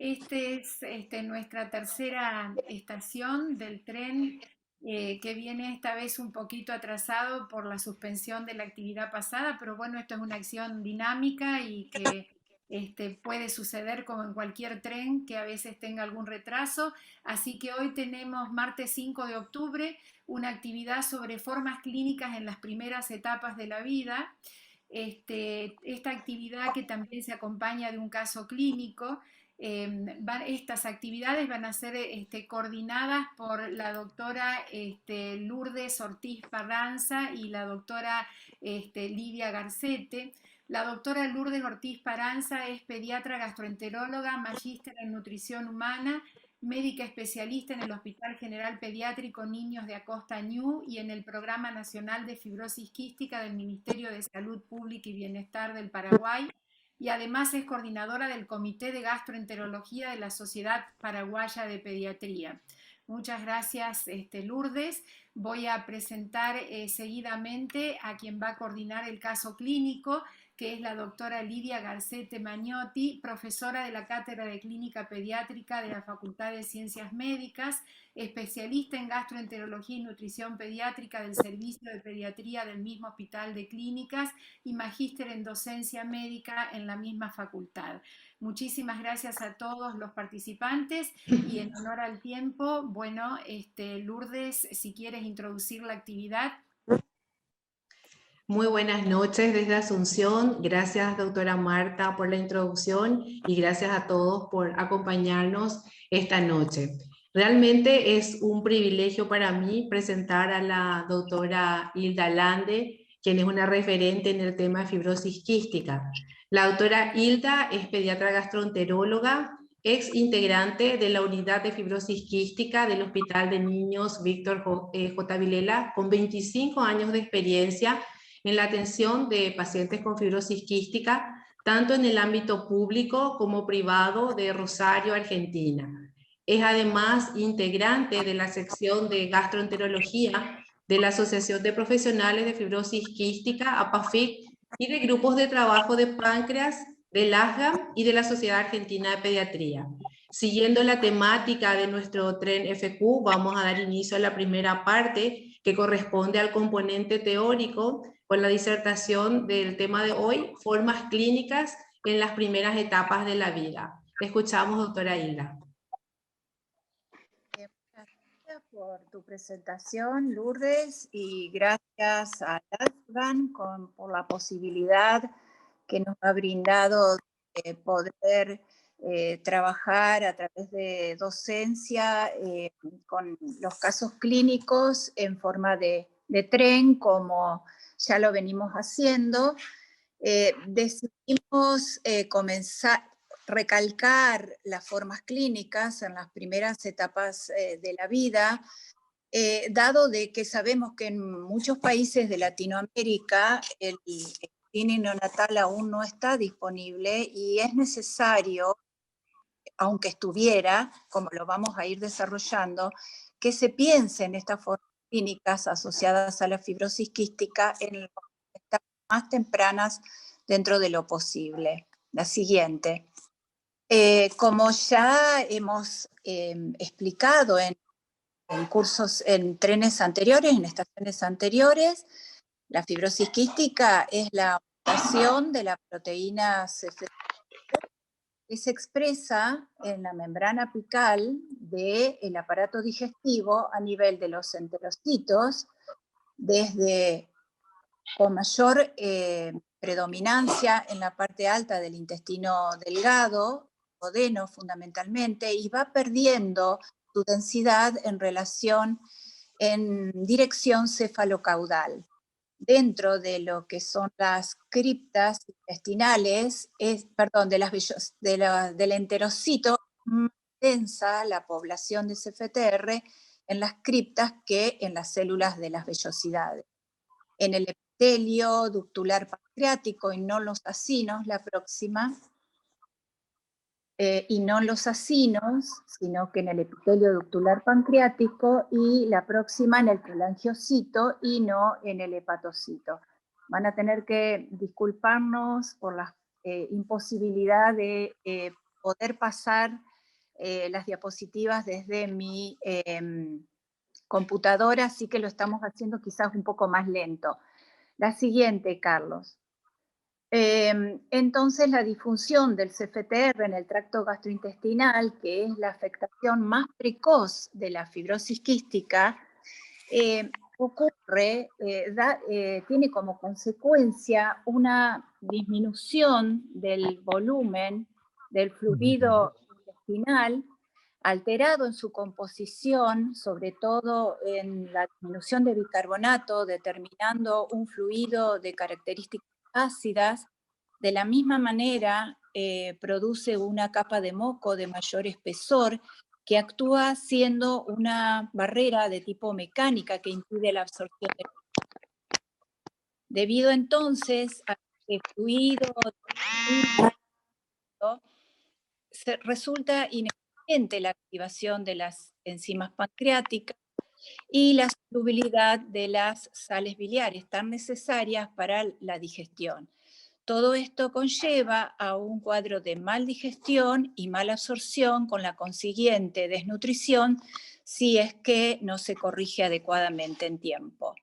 Este es nuestra tercera estación del tren que viene esta vez un poquito atrasado por la suspensión de la actividad pasada, pero bueno, esto es una acción dinámica y que puede suceder como en cualquier tren que a veces tenga algún retraso. Así que hoy tenemos martes 5 de octubre una actividad sobre formas clínicas en las primeras etapas de la vida. Esta actividad que también se acompaña de un caso clínico. Estas actividades van a ser coordinadas por la doctora Lourdes Ortiz Parranza y la doctora Lidia Garcete. La doctora Lourdes Ortiz Parranza es pediatra gastroenteróloga, magíster en nutrición humana, médica especialista en el Hospital General Pediátrico Niños de Acosta Ñu y en el Programa Nacional de Fibrosis Quística del Ministerio de Salud Pública y Bienestar del Paraguay, y además es coordinadora del Comité de Gastroenterología de la Sociedad Paraguaya de Pediatría. Muchas gracias, Lourdes. Voy a presentar seguidamente a quien va a coordinar el caso clínico, que es la doctora Lidia Garcete Magnotti, profesora de la Cátedra de Clínica Pediátrica de la Facultad de Ciencias Médicas, especialista en gastroenterología y nutrición pediátrica del Servicio de Pediatría del mismo Hospital de Clínicas y magíster en docencia médica en la misma facultad. Muchísimas gracias a todos los participantes y en honor al tiempo, bueno, Lourdes, si quieres introducir la actividad. Muy buenas noches desde Asunción. Gracias, doctora Marta, por la introducción y gracias a todos por acompañarnos esta noche. Realmente es un privilegio para mí presentar a la doctora Hilda Lande, quien es una referente en el tema de fibrosis quística. La doctora Hilda es pediatra gastroenteróloga, ex integrante de la unidad de fibrosis quística del Hospital de Niños Víctor J. Vilela, con 25 años de experiencia en la atención de pacientes con fibrosis quística, tanto en el ámbito público como privado de Rosario, Argentina. Es además integrante de la sección de gastroenterología de la Asociación de Profesionales de Fibrosis Quística, APAFIC, y de grupos de trabajo de páncreas, del ASGAM y de la Sociedad Argentina de Pediatría. Siguiendo la temática de nuestro tren FQ, vamos a dar inicio a la primera parte que corresponde al componente teórico con la disertación del tema de hoy, formas clínicas en las primeras etapas de la vida. Escuchamos, doctora Hilda. Muchas gracias por tu presentación, Lourdes, y gracias a Lasgan por la posibilidad que nos ha brindado de poder trabajar a través de docencia con los casos clínicos en forma de tren, como ya lo venimos haciendo. Decidimos recalcar las formas clínicas en las primeras etapas de la vida, dado de que sabemos que en muchos países de Latinoamérica el screening neonatal aún no está disponible y es necesario, aunque estuviera, como lo vamos a ir desarrollando, que se piense en estas formas clínicas asociadas a la fibrosis quística en las etapas más tempranas dentro de lo posible. La siguiente. Como ya hemos explicado en cursos, en trenes anteriores, en estaciones anteriores, la fibrosis quística es la mutación de la proteína CFTR que se expresa en la membrana apical del aparato digestivo a nivel de los enterocitos, desde con mayor predominancia en la parte alta del intestino delgado, duodeno fundamentalmente, y va perdiendo su densidad en dirección cefalocaudal. Dentro de lo que son las criptas intestinales, del enterocito, más densa la población de CFTR en las criptas que en las células de las vellosidades. En el epitelio ductular pancreático y no los acinos, la próxima, y no los acinos, sino que en el epitelio ductular pancreático, y la próxima en el telangiocito y no en el hepatocito. Van a tener que disculparnos por la imposibilidad de poder pasar las diapositivas desde mi computadora, así que lo estamos haciendo quizás un poco más lento. La siguiente, Carlos. Entonces, la disfunción del CFTR en el tracto gastrointestinal, que es la afectación más precoz de la fibrosis quística, ocurre, tiene como consecuencia una disminución del volumen del fluido intestinal, alterado en su composición, sobre todo en la disminución de bicarbonato, determinando un fluido de características ácidas. De la misma manera, produce una capa de moco de mayor espesor, que actúa siendo una barrera de tipo mecánica que impide la absorción de... Debido entonces a que el fluido resulta ineficiente la activación de las enzimas pancreáticas y la solubilidad de las sales biliares tan necesarias para la digestión. Todo esto conlleva a un cuadro de mal digestión y mala absorción, con la consiguiente desnutrición si es que no se corrige adecuadamente en tiempo.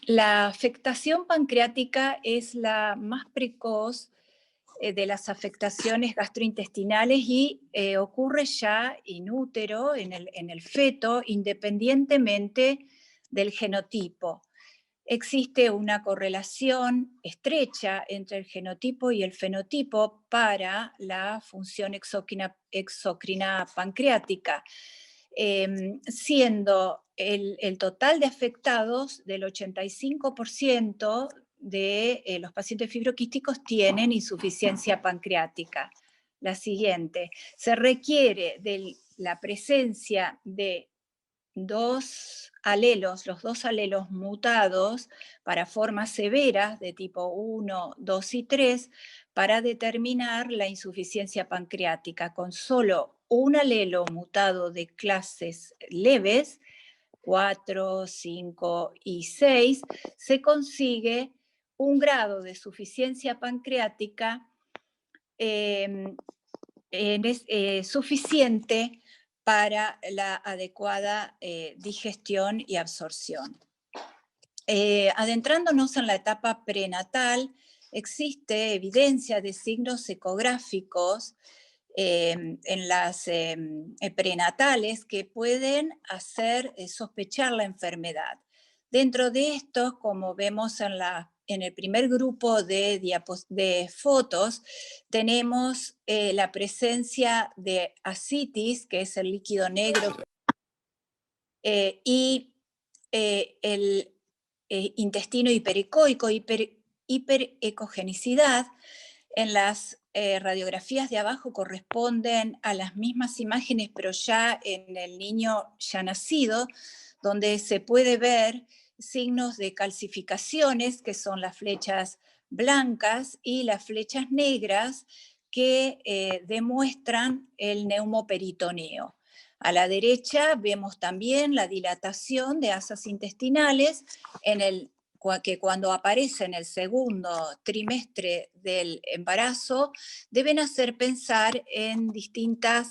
La afectación pancreática es la más precoz de las afectaciones gastrointestinales y ocurre ya in útero, en el feto, independientemente del genotipo. Existe una correlación estrecha entre el genotipo y el fenotipo para la función exocrina pancreática, siendo el total de afectados del 85% de los pacientes fibroquísticos tienen insuficiencia pancreática. La siguiente, se requiere de la presencia de los dos alelos mutados para formas severas de tipo 1, 2 y 3 para determinar la insuficiencia pancreática. Con solo un alelo mutado de clases leves, 4, 5 y 6, se consigue un grado de suficiencia pancreática suficiente para la adecuada digestión y absorción. Adentrándonos en la etapa prenatal, existe evidencia de signos ecográficos en las prenatales que pueden hacer sospechar la enfermedad. Dentro de estos, como vemos en el primer grupo de fotos, tenemos la presencia de ascitis, que es el líquido negro, y el intestino hiperecoico, hiperecogenicidad. En las radiografías de abajo corresponden a las mismas imágenes, pero ya en el niño ya nacido, donde se puede ver signos de calcificaciones, que son las flechas blancas, y las flechas negras, que demuestran el neumoperitoneo. A la derecha vemos también la dilatación de asas intestinales que cuando aparece en el segundo trimestre del embarazo deben hacer pensar en distintas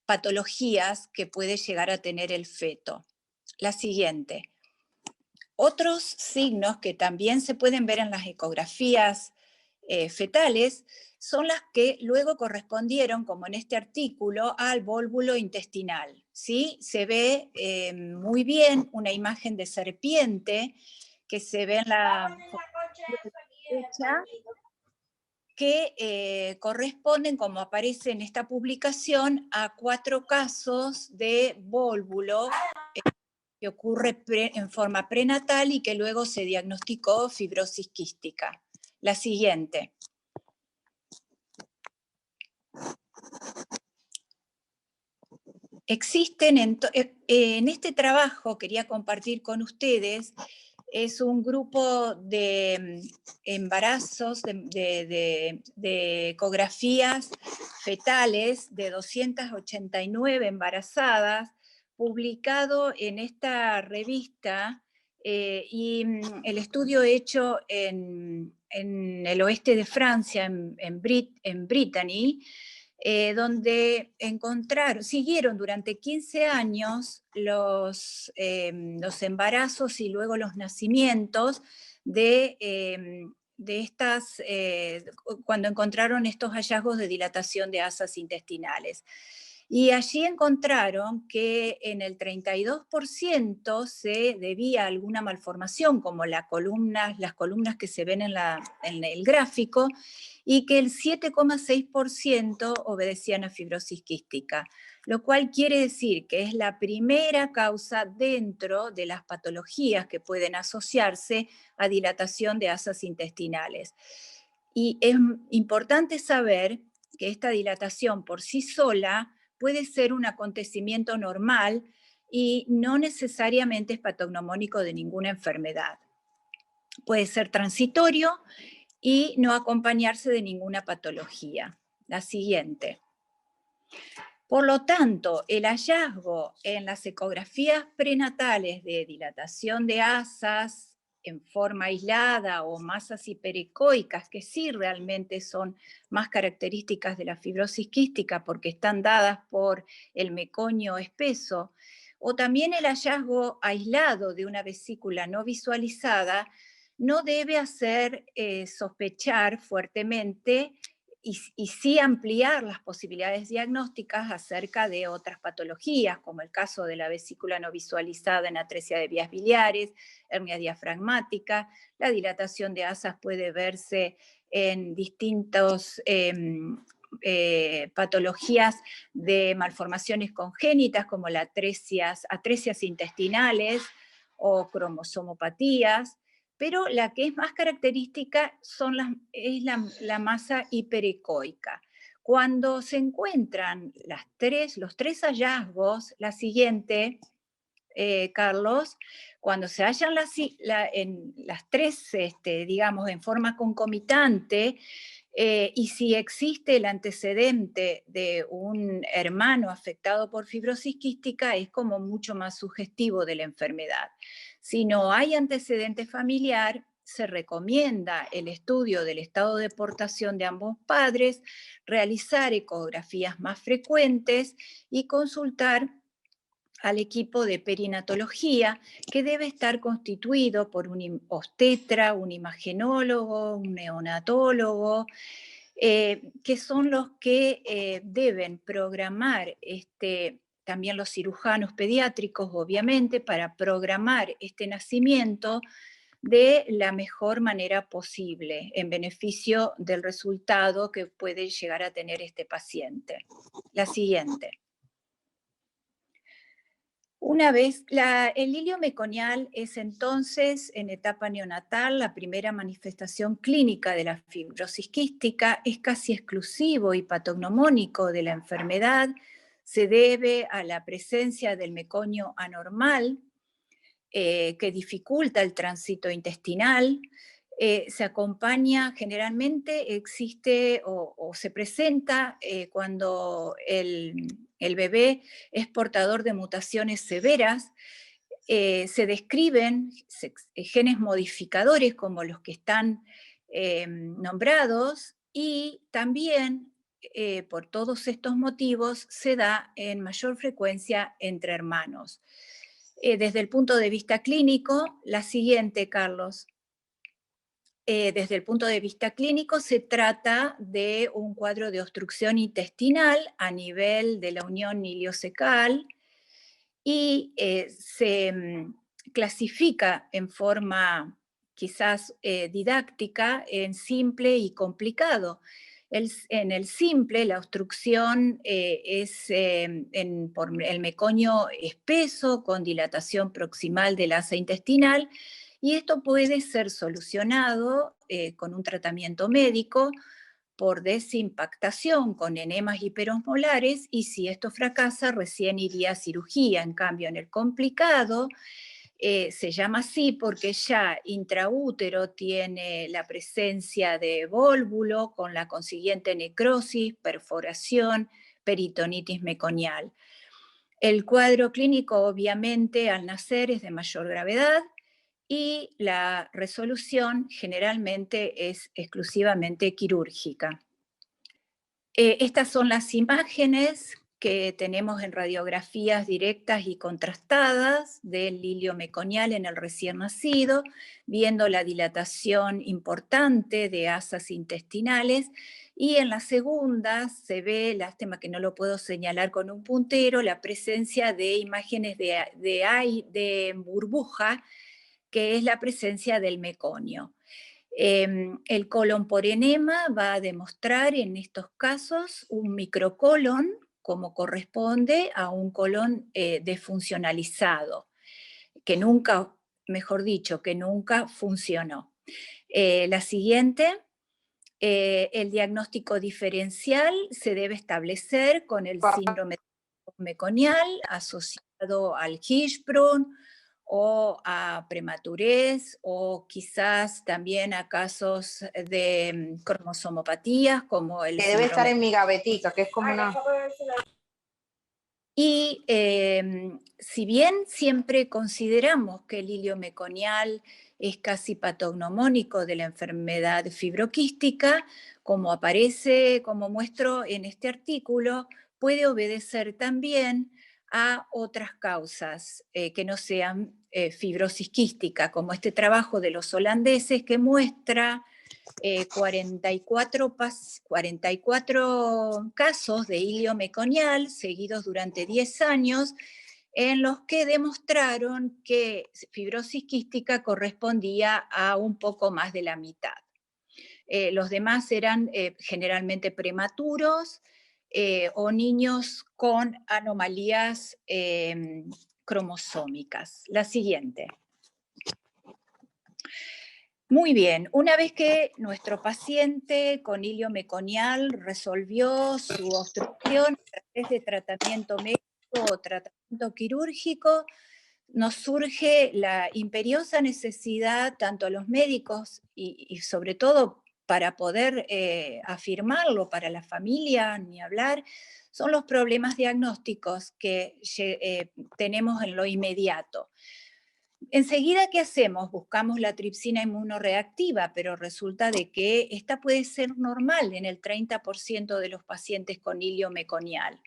patologías que puede llegar a tener el feto. La siguiente. Otros signos que también se pueden ver en las ecografías fetales son las que luego correspondieron, como en este artículo, al vólvulo intestinal. ¿Sí? Se ve muy bien una imagen de serpiente que se ve en la derecha, que corresponden, como aparece en esta publicación, a 4 casos de vólvulo que ocurre en forma prenatal y que luego se diagnosticó fibrosis quística. La siguiente. Existen en este trabajo, quería compartir con ustedes, es un grupo de embarazos, de ecografías fetales de 289 embarazadas, publicado en esta revista, y el estudio hecho en el oeste de Francia, en Brittany, donde siguieron durante 15 años los embarazos y luego los nacimientos de estas, cuando encontraron estos hallazgos de dilatación de asas intestinales. Y allí encontraron que en el 32% se debía a alguna malformación, como las columnas que se ven en el gráfico, y que el 7,6% obedecían a fibrosis quística, lo cual quiere decir que es la primera causa dentro de las patologías que pueden asociarse a dilatación de asas intestinales. Y es importante saber que esta dilatación por sí sola puede ser un acontecimiento normal y no necesariamente es patognomónico de ninguna enfermedad. Puede ser transitorio y no acompañarse de ninguna patología. La siguiente. Por lo tanto, el hallazgo en las ecografías prenatales de dilatación de asas en forma aislada o masas hiperecoicas, que sí realmente son más características de la fibrosis quística porque están dadas por el meconio espeso, o también el hallazgo aislado de una vesícula no visualizada, no debe hacer sospechar fuertemente y sí ampliar las posibilidades diagnósticas acerca de otras patologías, como el caso de la vesícula no visualizada en atresia de vías biliares, hernia diafragmática. La dilatación de asas puede verse en distintas patologías de malformaciones congénitas, como las atresias intestinales o cromosomopatías, pero la que es más característica es la masa hiperecoica. Cuando se encuentran los tres hallazgos, la siguiente, Carlos, cuando se hallan en las tres, digamos, en forma concomitante, y si existe el antecedente de un hermano afectado por fibrosis quística, es como mucho más sugestivo de la enfermedad. Si no hay antecedente familiar, se recomienda el estudio del estado de portación de ambos padres, realizar ecografías más frecuentes y consultar al equipo de perinatología, que debe estar constituido por un obstetra, un imagenólogo, un neonatólogo, que son los que deben programar también los cirujanos pediátricos, obviamente, para programar este nacimiento de la mejor manera posible, en beneficio del resultado que puede llegar a tener este paciente. La siguiente. Una vez, el hilio meconial es entonces, en etapa neonatal, la primera manifestación clínica de la fibrosis quística, es casi exclusivo y patognomónico de la enfermedad, se debe a la presencia del meconio anormal, que dificulta el tránsito intestinal, se acompaña, generalmente existe o se presenta cuando el bebé es portador de mutaciones severas, se describen genes modificadores como los que están nombrados y también por todos estos motivos se da en mayor frecuencia entre hermanos. Desde el punto de vista clínico, la siguiente, Carlos. Desde el punto de vista clínico se trata de un cuadro de obstrucción intestinal a nivel de la unión iliocecal y se clasifica en forma quizás didáctica en simple y complicado. En el simple, la obstrucción es por el meconio espeso con dilatación proximal del asa intestinal, y esto puede ser solucionado con un tratamiento médico por desimpactación con enemas hiperosmolares, y si esto fracasa recién iría a cirugía. En cambio, en el complicado se llama así porque ya intraútero tiene la presencia de vólvulo con la consiguiente necrosis, perforación, peritonitis meconial. El cuadro clínico, obviamente, al nacer es de mayor gravedad y la resolución generalmente es exclusivamente quirúrgica. Estas son las imágenes que tenemos en radiografías directas y contrastadas del hilio meconial en el recién nacido, viendo la dilatación importante de asas intestinales, y en la segunda se ve, lástima que no lo puedo señalar con un puntero, la presencia de imágenes de burbuja, que es la presencia del meconio. El colon por enema va a demostrar en estos casos un microcolon, como corresponde a un colon desfuncionalizado, que nunca, mejor dicho, que nunca funcionó. La siguiente, el diagnóstico diferencial se debe establecer con el síndrome meconial asociado al Hirschsprung, o a prematurez, o quizás también a casos de cromosomopatías, como el Que debe estar síndrome. en mi gavetica, que es como una... Y si bien siempre consideramos que el hilio meconial es casi patognomónico de la enfermedad fibroquística, como aparece, como muestro en este artículo, puede obedecer también a otras causas que no sean fibrosis quística, como este trabajo de los holandeses que muestra 44 casos de hilio meconial seguidos durante 10 años, en los que demostraron que fibrosis quística correspondía a un poco más de la mitad. Los demás eran generalmente prematuros o niños con anomalías cromosómicas. La siguiente. Muy bien, una vez que nuestro paciente con hilio meconial resolvió su obstrucción a través de tratamiento médico o tratamiento quirúrgico, nos surge la imperiosa necesidad, tanto a los médicos y sobre todo para poder afirmarlo para la familia, ni hablar, son los problemas diagnósticos que tenemos en lo inmediato. Enseguida, ¿qué hacemos? Buscamos la tripsina inmunoreactiva, pero resulta de que esta puede ser normal en el 30% de los pacientes con hilio meconial.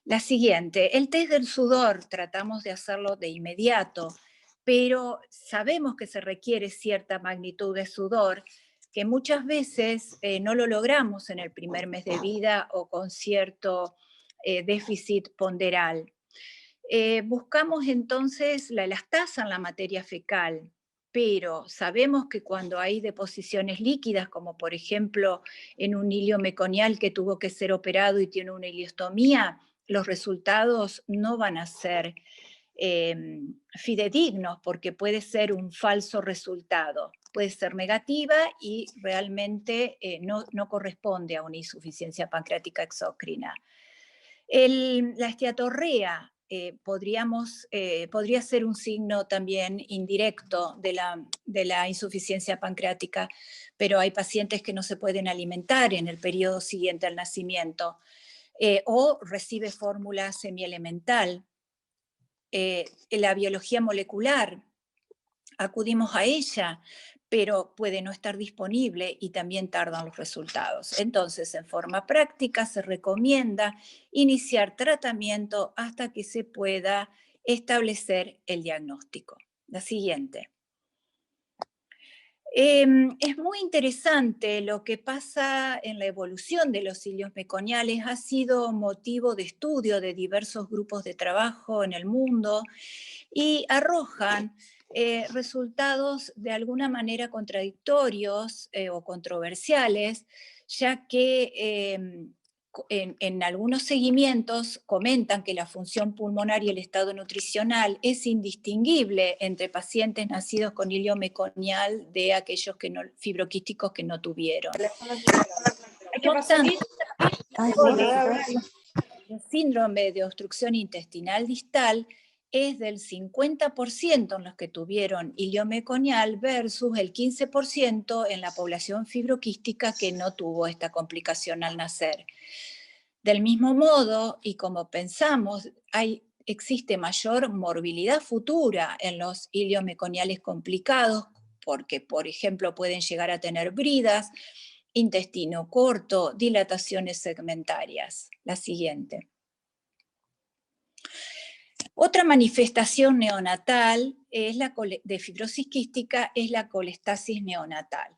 La siguiente, el test del sudor, tratamos de hacerlo de inmediato, pero sabemos que se requiere cierta magnitud de sudor, que muchas veces no lo logramos en el primer mes de vida o con cierto déficit ponderal. Buscamos entonces la elastasa en la materia fecal, pero sabemos que cuando hay deposiciones líquidas, como por ejemplo en un hilio meconial que tuvo que ser operado y tiene una iliostomía, los resultados no van a ser fidedignos, porque puede ser un falso resultado, puede ser negativa y realmente no corresponde a una insuficiencia pancreática exócrina. La esteatorrea podría ser un signo también indirecto de la insuficiencia pancreática, pero hay pacientes que no se pueden alimentar en el periodo siguiente al nacimiento, o recibe fórmula semielemental. La biología molecular, acudimos a ella, pero puede no estar disponible y también tardan los resultados. Entonces, en forma práctica se recomienda iniciar tratamiento hasta que se pueda establecer el diagnóstico. La siguiente. Es muy interesante lo que pasa en la evolución de los hilios meconiales, ha sido motivo de estudio de diversos grupos de trabajo en el mundo y arrojan resultados de alguna manera contradictorios o controversiales, ya que en algunos seguimientos comentan que la función pulmonar y el estado nutricional es indistinguible entre pacientes nacidos con hilio meconial de aquellos fibroquísticos que no tuvieron. No obstante, el síndrome de obstrucción intestinal distal es del 50% en los que tuvieron hilio meconial versus el 15% en la población fibroquística que no tuvo esta complicación al nacer. Del mismo modo, y como pensamos, existe mayor morbilidad futura en los hilios meconiales complicados, porque, por ejemplo, pueden llegar a tener bridas intestino corto, dilataciones segmentarias. La siguiente. Otra manifestación neonatal de fibrosis quística es la colestasis neonatal,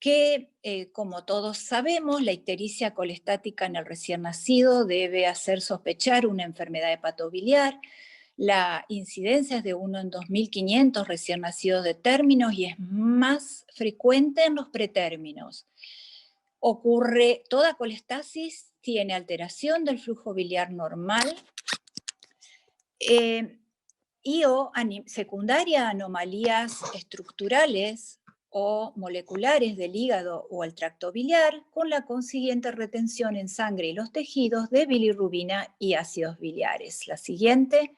que, como todos sabemos, la ictericia colestática en el recién nacido debe hacer sospechar una enfermedad hepatobiliar. La incidencia es de 1 en 2.500 recién nacidos de términos y es más frecuente en los pretérminos. Toda colestasis tiene alteración del flujo biliar normal y secundaria anomalías estructurales o moleculares del hígado o el tracto biliar, con la consiguiente retención en sangre y los tejidos de bilirrubina y ácidos biliares. La siguiente.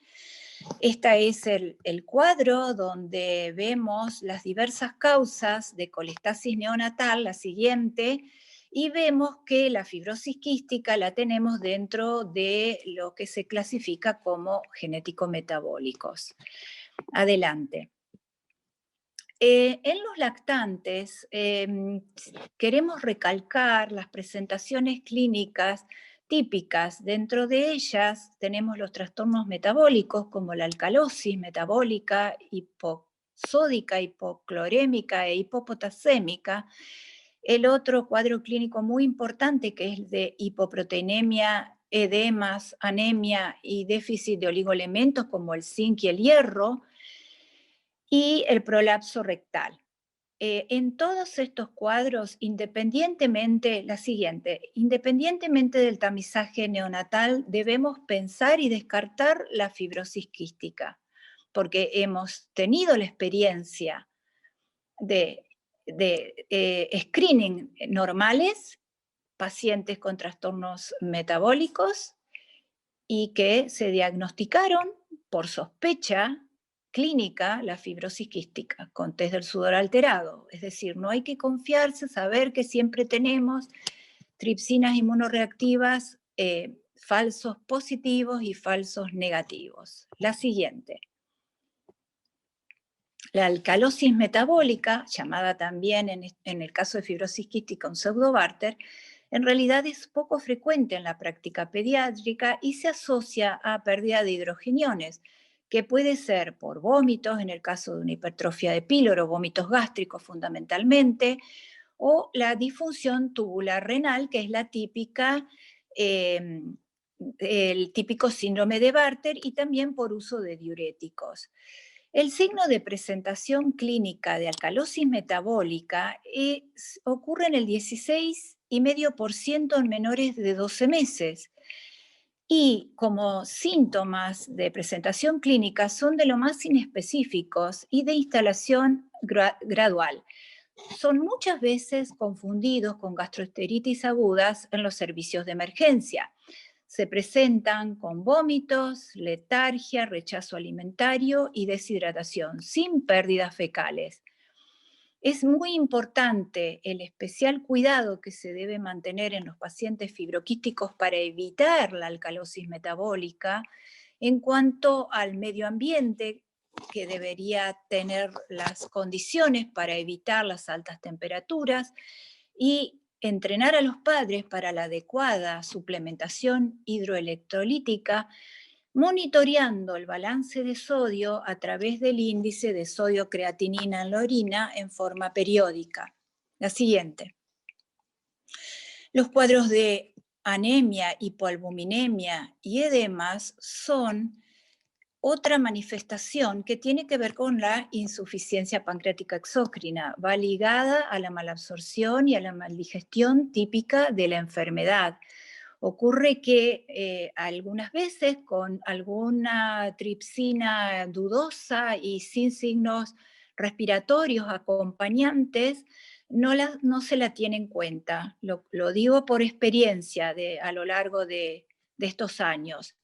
Este es el cuadro donde vemos las diversas causas de colestasis neonatal, la siguiente, y vemos que la fibrosis quística la tenemos dentro de lo que se clasifica como genético-metabólicos. Adelante. En los lactantes queremos recalcar las presentaciones clínicas típicas. Dentro de ellas tenemos los trastornos metabólicos como la alcalosis metabólica, hiposódica, hipoclorémica e hipopotasémica. El otro cuadro clínico muy importante, que es de hipoproteinemia, edemas, anemia y déficit de oligoelementos como el zinc y el hierro, y el prolapso rectal. En todos estos cuadros, independientemente del tamizaje neonatal, debemos pensar y descartar la fibrosis quística, porque hemos tenido la experiencia de screening normales, pacientes con trastornos metabólicos, y que se diagnosticaron por sospecha clínica la fibrosis quística con test del sudor alterado. Es decir, no hay que confiarse, saber que siempre tenemos tripsinas inmunoreactivas, falsos positivos y falsos negativos. La siguiente. La alcalosis metabólica, llamada también en el caso de fibrosis quística un pseudobarter, en realidad es poco frecuente en la práctica pediátrica y se asocia a pérdida de hidrogeniones, que puede ser por vómitos, en el caso de una hipertrofia de píloro, vómitos gástricos fundamentalmente, o la disfunción tubular renal, que es la típica, el típico síndrome de Bartter, y también por uso de diuréticos. El signo de presentación clínica de alcalosis metabólica ocurre en el 16,5% en menores de 12 meses. Y como síntomas de presentación clínica son de lo más inespecíficos y de instalación gradual. Son muchas veces confundidos con gastroenteritis agudas en los servicios de emergencia. Se presentan con vómitos, letargia, rechazo alimentario y deshidratación, sin pérdidas fecales. Es muy importante el especial cuidado que se debe mantener en los pacientes fibroquísticos para evitar la alcalosis metabólica en cuanto al medio ambiente, que debería tener las condiciones para evitar las altas temperaturas, y entrenar a los padres para la adecuada suplementación hidroelectrolítica, monitoreando el balance de sodio a través del índice de sodio-creatinina en la orina en forma periódica. La siguiente. Los cuadros de anemia, hipoalbuminemia y edemas son otra manifestación que tiene que ver con la insuficiencia pancreática exócrina. Va ligada a la malabsorción y a la maldigestión típica de la enfermedad. Ocurre que algunas veces con alguna tripsina dudosa y sin signos respiratorios acompañantes, no se la tiene en cuenta. Lo digo por experiencia a lo largo de estos años.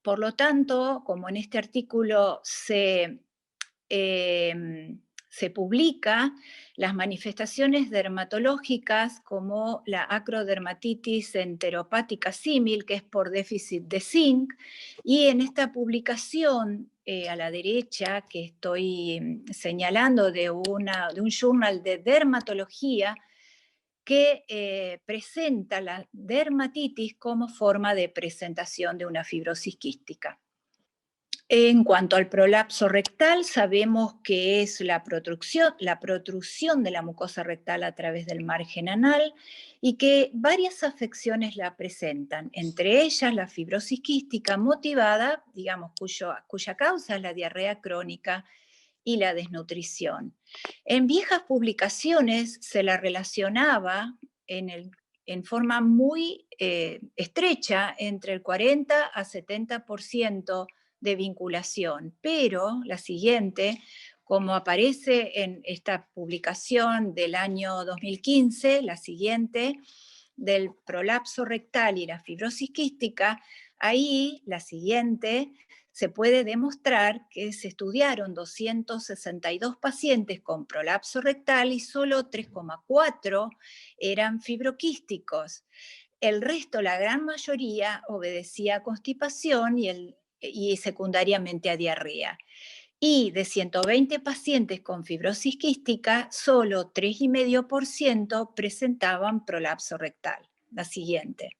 Por lo tanto, como en este artículo se publica, las manifestaciones dermatológicas como la acrodermatitis enteropática símil, que es por déficit de zinc, y en esta publicación a la derecha que estoy señalando de un journal de dermatología, que presenta la dermatitis como forma de presentación de una fibrosis quística. En cuanto al prolapso rectal, sabemos que es la protrusión de la mucosa rectal a través del margen anal y que varias afecciones la presentan, entre ellas la fibrosis quística motivada, digamos, cuya causa es la diarrea crónica y la desnutrición. En viejas publicaciones se la relacionaba en forma muy estrecha entre el 40 a 70% de vinculación, pero la siguiente, como aparece en esta publicación del año 2015, la siguiente, del prolapso rectal y la fibrosis quística, ahí la siguiente se puede demostrar que se estudiaron 262 pacientes con prolapso rectal y solo 3,4 eran fibroquísticos. El resto, la gran mayoría, obedecía a constipación y secundariamente a diarrea. Y de 120 pacientes con fibrosis quística, solo 3,5% presentaban prolapso rectal. La siguiente.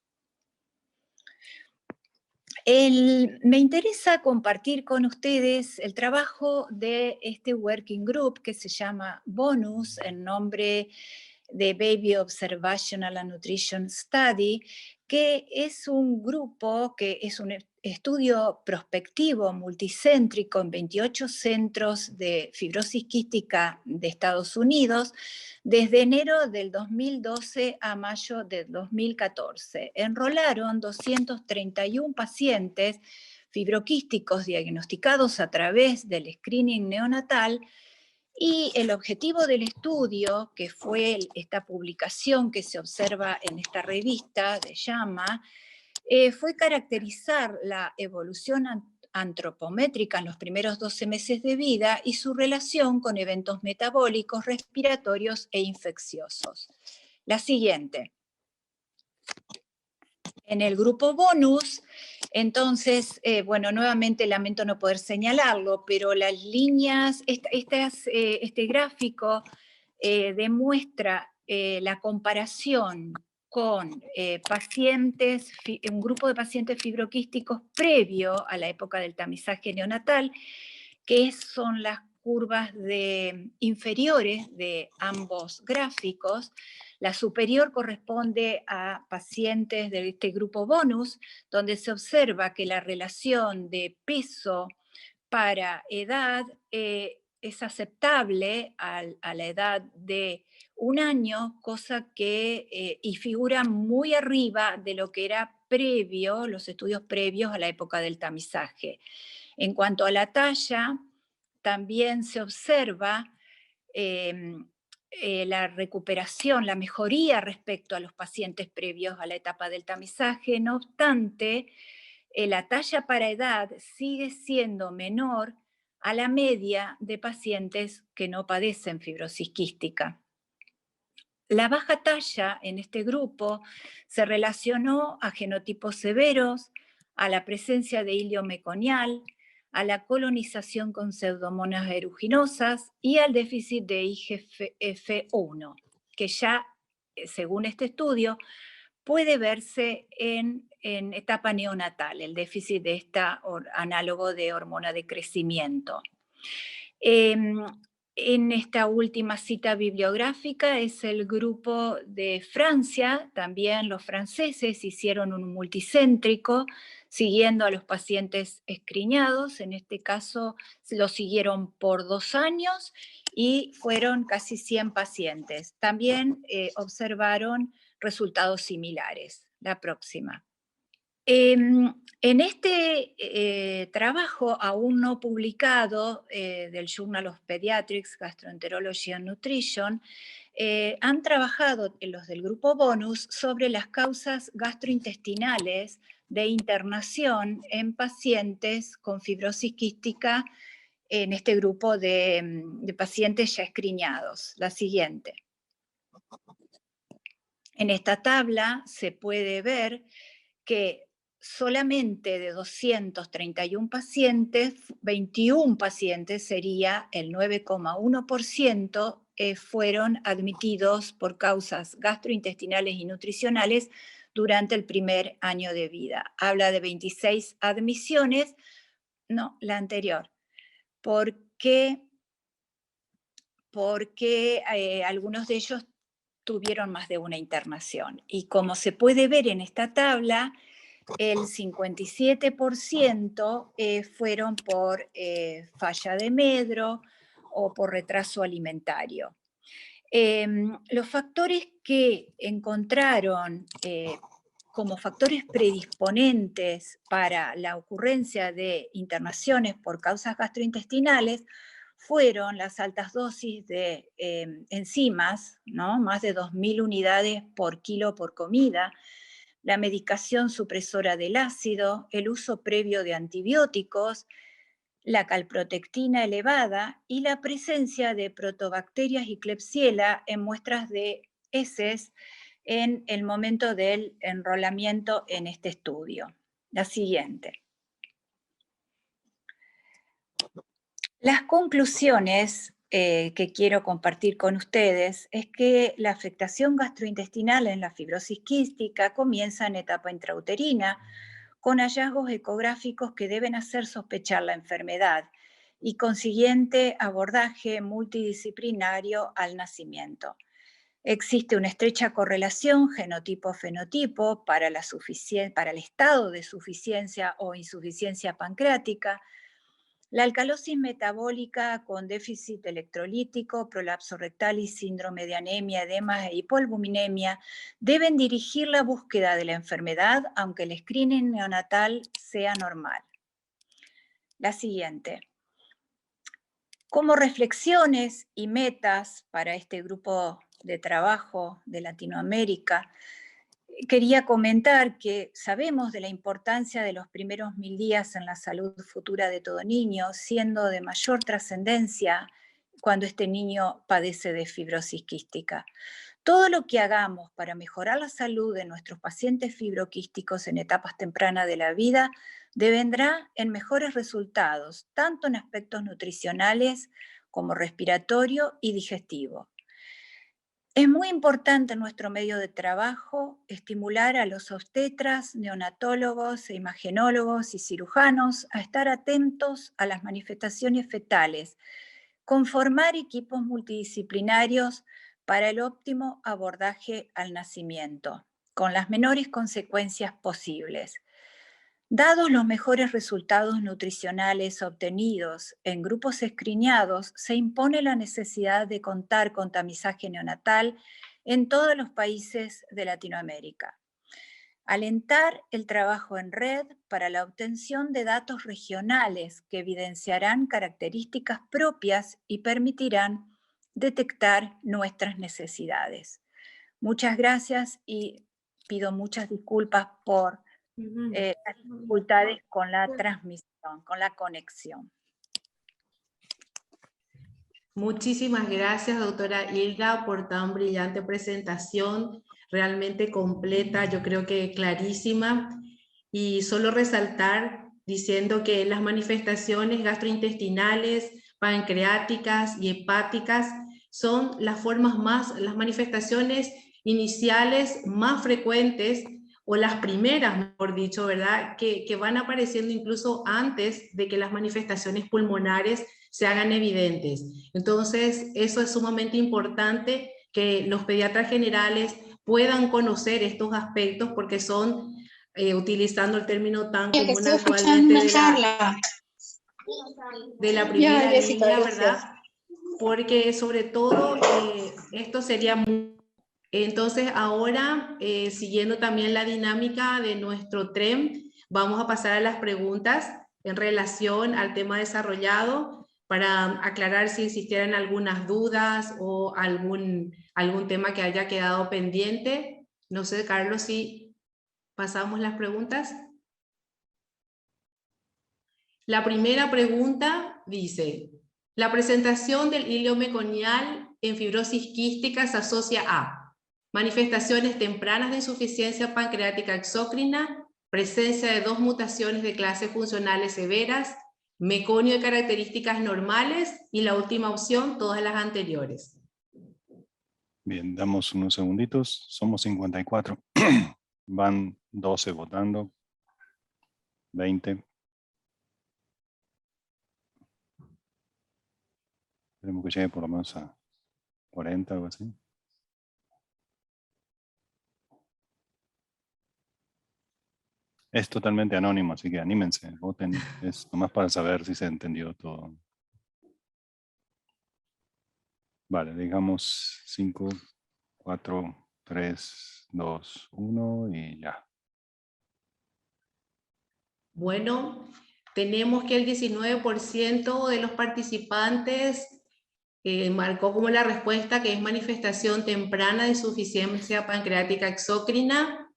Me interesa compartir con ustedes el trabajo de este working group que se llama BONUS, en nombre de Baby Observational and Nutrition Study, que es un grupo, que es un estudio prospectivo multicéntrico en 28 centros de fibrosis quística de Estados Unidos, desde enero del 2012 a mayo del 2014. Enrolaron 231 pacientes fibroquísticos diagnosticados a través del screening neonatal. Y el objetivo del estudio, que fue esta publicación que se observa en esta revista de JAMA, fue caracterizar la evolución antropométrica en los primeros 12 meses de vida y su relación con eventos metabólicos, respiratorios e infecciosos. La siguiente. En el grupo bonus, entonces, bueno, nuevamente lamento no poder señalarlo, pero las líneas, este gráfico demuestra la comparación con un grupo de pacientes fibroquísticos previo a la época del tamizaje neonatal, que son las curvas inferiores de ambos gráficos. La superior corresponde a pacientes de este grupo bonus, donde se observa que la relación de peso para edad es aceptable a la edad de 1 año, cosa que y figura muy arriba de lo que era previo, los estudios previos a la época del tamizaje. En cuanto a la talla, también se observa la recuperación, la mejoría respecto a los pacientes previos a la etapa del tamizaje. No obstante, la talla para edad sigue siendo menor a la media de pacientes que no padecen fibrosis quística. La baja talla en este grupo se relacionó a genotipos severos, a la presencia de hilio meconial, a la colonización con pseudomonas aeruginosas y al déficit de IGF-1, que ya, según este estudio, puede verse en etapa neonatal, el déficit de análogo de hormona de crecimiento. En esta última cita bibliográfica es el grupo de Francia, también los franceses hicieron un multicéntrico siguiendo a los pacientes escriñados, en este caso lo siguieron por 2 años y fueron casi 100 pacientes. También observaron resultados similares. La próxima. En este trabajo aún no publicado del Journal of Pediatrics, Gastroenterology and Nutrition, han trabajado los del grupo bonus sobre las causas gastrointestinales de internación en pacientes con fibrosis quística en este grupo de pacientes ya escriñados. La siguiente. En esta tabla se puede ver que solamente de 231 pacientes, 21 pacientes sería el 9,1% fueron admitidos por causas gastrointestinales y nutricionales durante el primer año de vida. Habla de 26 admisiones, no, la anterior. Porque algunos de ellos tuvieron más de una internación. Y como se puede ver en esta tabla, el 57% fueron por falla de medro o por retraso alimentario. Los factores que encontraron como factores predisponentes para la ocurrencia de internaciones por causas gastrointestinales fueron las altas dosis de enzimas, ¿no? Más de 2.000 unidades por kilo por comida, la medicación supresora del ácido, el uso previo de antibióticos, la calprotectina elevada y la presencia de protobacterias y Klebsiella en muestras de heces en el momento del enrolamiento en este estudio. La siguiente. Las conclusiones que quiero compartir con ustedes es que la afectación gastrointestinal en la fibrosis quística comienza en etapa intrauterina, con hallazgos ecográficos que deben hacer sospechar la enfermedad y consiguiente abordaje multidisciplinario al nacimiento. Existe una estrecha correlación genotipo-fenotipo para el estado de suficiencia o insuficiencia pancreática, la alcalosis metabólica con déficit electrolítico, prolapso rectal y síndrome de anemia, edema e hipoalbuminemia deben dirigir la búsqueda de la enfermedad, aunque el screening neonatal sea normal. La siguiente. Como reflexiones y metas para este grupo de trabajo de Latinoamérica, quería comentar que sabemos de la importancia de los primeros 1000 días en la salud futura de todo niño, siendo de mayor trascendencia cuando este niño padece de fibrosis quística. Todo lo que hagamos para mejorar la salud de nuestros pacientes fibroquísticos en etapas tempranas de la vida devendrá en mejores resultados, tanto en aspectos nutricionales como respiratorio y digestivo. Es muy importante en nuestro medio de trabajo estimular a los obstetras, neonatólogos, imagenólogos y cirujanos a estar atentos a las manifestaciones fetales, conformar equipos multidisciplinarios para el óptimo abordaje al nacimiento, con las menores consecuencias posibles. Dados los mejores resultados nutricionales obtenidos en grupos escreenados, se impone la necesidad de contar con tamizaje neonatal en todos los países de Latinoamérica. Alentar el trabajo en red para la obtención de datos regionales que evidenciarán características propias y permitirán detectar nuestras necesidades. Muchas gracias y pido muchas disculpas por las dificultades con la transmisión, con la conexión. Muchísimas gracias, doctora Hilda, por tan brillante presentación, realmente completa, yo creo que clarísima, y solo resaltar diciendo que las manifestaciones gastrointestinales, pancreáticas y hepáticas son las manifestaciones iniciales más frecuentes, o las primeras, mejor dicho, ¿verdad?, que van apareciendo incluso antes de que las manifestaciones pulmonares se hagan evidentes. Entonces, eso es sumamente importante que los pediatras generales puedan conocer estos aspectos porque son, utilizando el término tan común actualmente de la primera línea, ¿verdad? Porque sobre todo esto sería muy... Entonces ahora, siguiendo también la dinámica de nuestro tren, vamos a pasar a las preguntas en relación al tema desarrollado para aclarar si existieran algunas dudas o algún tema que haya quedado pendiente. No sé, Carlos, si pasamos las preguntas. La primera pregunta dice: la presentación del hilio meconial en fibrosis quística se asocia a manifestaciones tempranas de insuficiencia pancreática exócrina, presencia de 2 mutaciones de clases funcionales severas, meconio de características normales, y la última opción, todas las anteriores. Bien, damos unos segunditos. Somos 54. Van 12 votando. 20. Esperemos que llegue por lo menos a 40 o algo así. Es totalmente anónimo, así que anímense, voten. Es nomás para saber si se entendió todo. Vale, digamos 5, 4, 3, 2, 1 y ya. Bueno, tenemos que el 19% de los participantes marcó como la respuesta que es manifestación temprana de insuficiencia pancreática exócrina,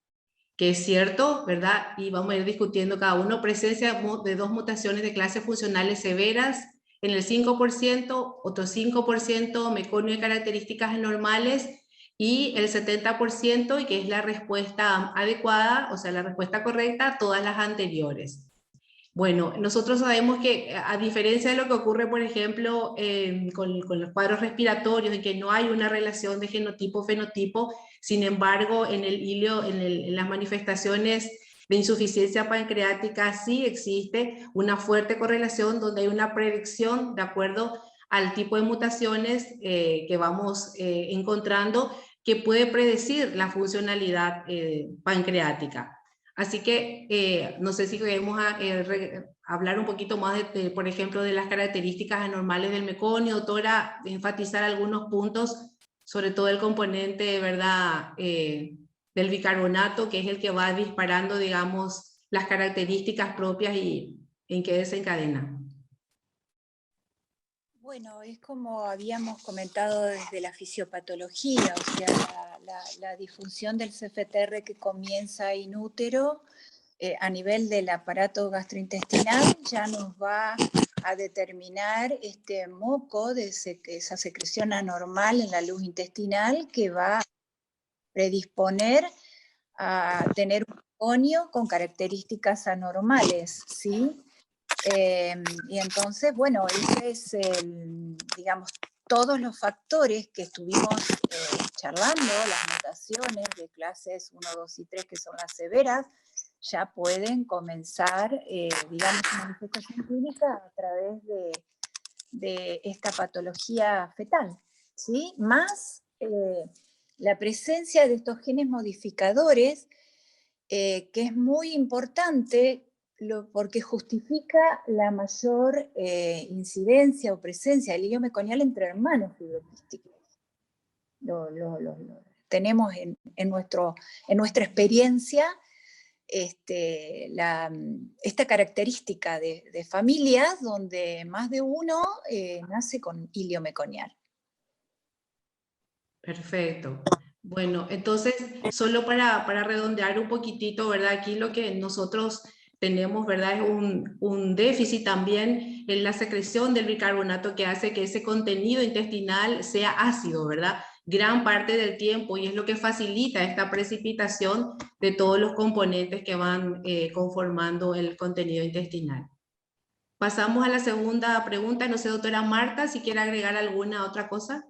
que es cierto, ¿verdad? Y vamos a ir discutiendo cada uno. Presencia de 2 mutaciones de clases funcionales severas en el 5%, otro 5% meconio de características anormales y el 70%, y que es la respuesta adecuada, o sea, la respuesta correcta a todas las anteriores. Bueno, nosotros sabemos que a diferencia de lo que ocurre, por ejemplo, con los cuadros respiratorios, en que no hay una relación de genotipo-fenotipo, sin embargo, en las manifestaciones de insuficiencia pancreática sí existe una fuerte correlación donde hay una predicción de acuerdo al tipo de mutaciones que vamos encontrando que puede predecir la funcionalidad pancreática. Así que no sé si queremos hablar un poquito más, por ejemplo, de las características anormales del meconio, doctora, enfatizar algunos puntos, sobre todo el componente, ¿verdad?, del bicarbonato, que es el que va disparando, digamos, las características propias y en qué desencadena. Bueno, es como habíamos comentado desde la fisiopatología, o sea, la disfunción del CFTR que comienza in útero a nivel del aparato gastrointestinal ya nos va a determinar este moco de esa secreción anormal en la luz intestinal que va a predisponer a tener un meconio con características anormales, ¿sí? Y entonces, bueno, ese es, digamos, todos los factores que estuvimos charlando, las mutaciones de clases 1, 2 y 3, que son las severas, ya pueden comenzar, digamos, una manifestación clínica a través de esta patología fetal, ¿sí? Más la presencia de estos genes modificadores, que es muy importante porque justifica la mayor incidencia o presencia del líquido meconial entre hermanos fibroquísticos. Tenemos en nuestra experiencia esta característica de familias donde más de uno nace con hilio meconial. Perfecto. Bueno, entonces, solo para redondear un poquitito, ¿verdad? Aquí lo que nosotros tenemos, ¿verdad? Es un déficit también en la secreción del bicarbonato que hace que ese contenido intestinal sea ácido, ¿verdad? Gran parte del tiempo, y es lo que facilita esta precipitación de todos los componentes que van conformando el contenido intestinal. Pasamos a la segunda pregunta. No sé, doctora Marta, si quiere agregar alguna otra cosa.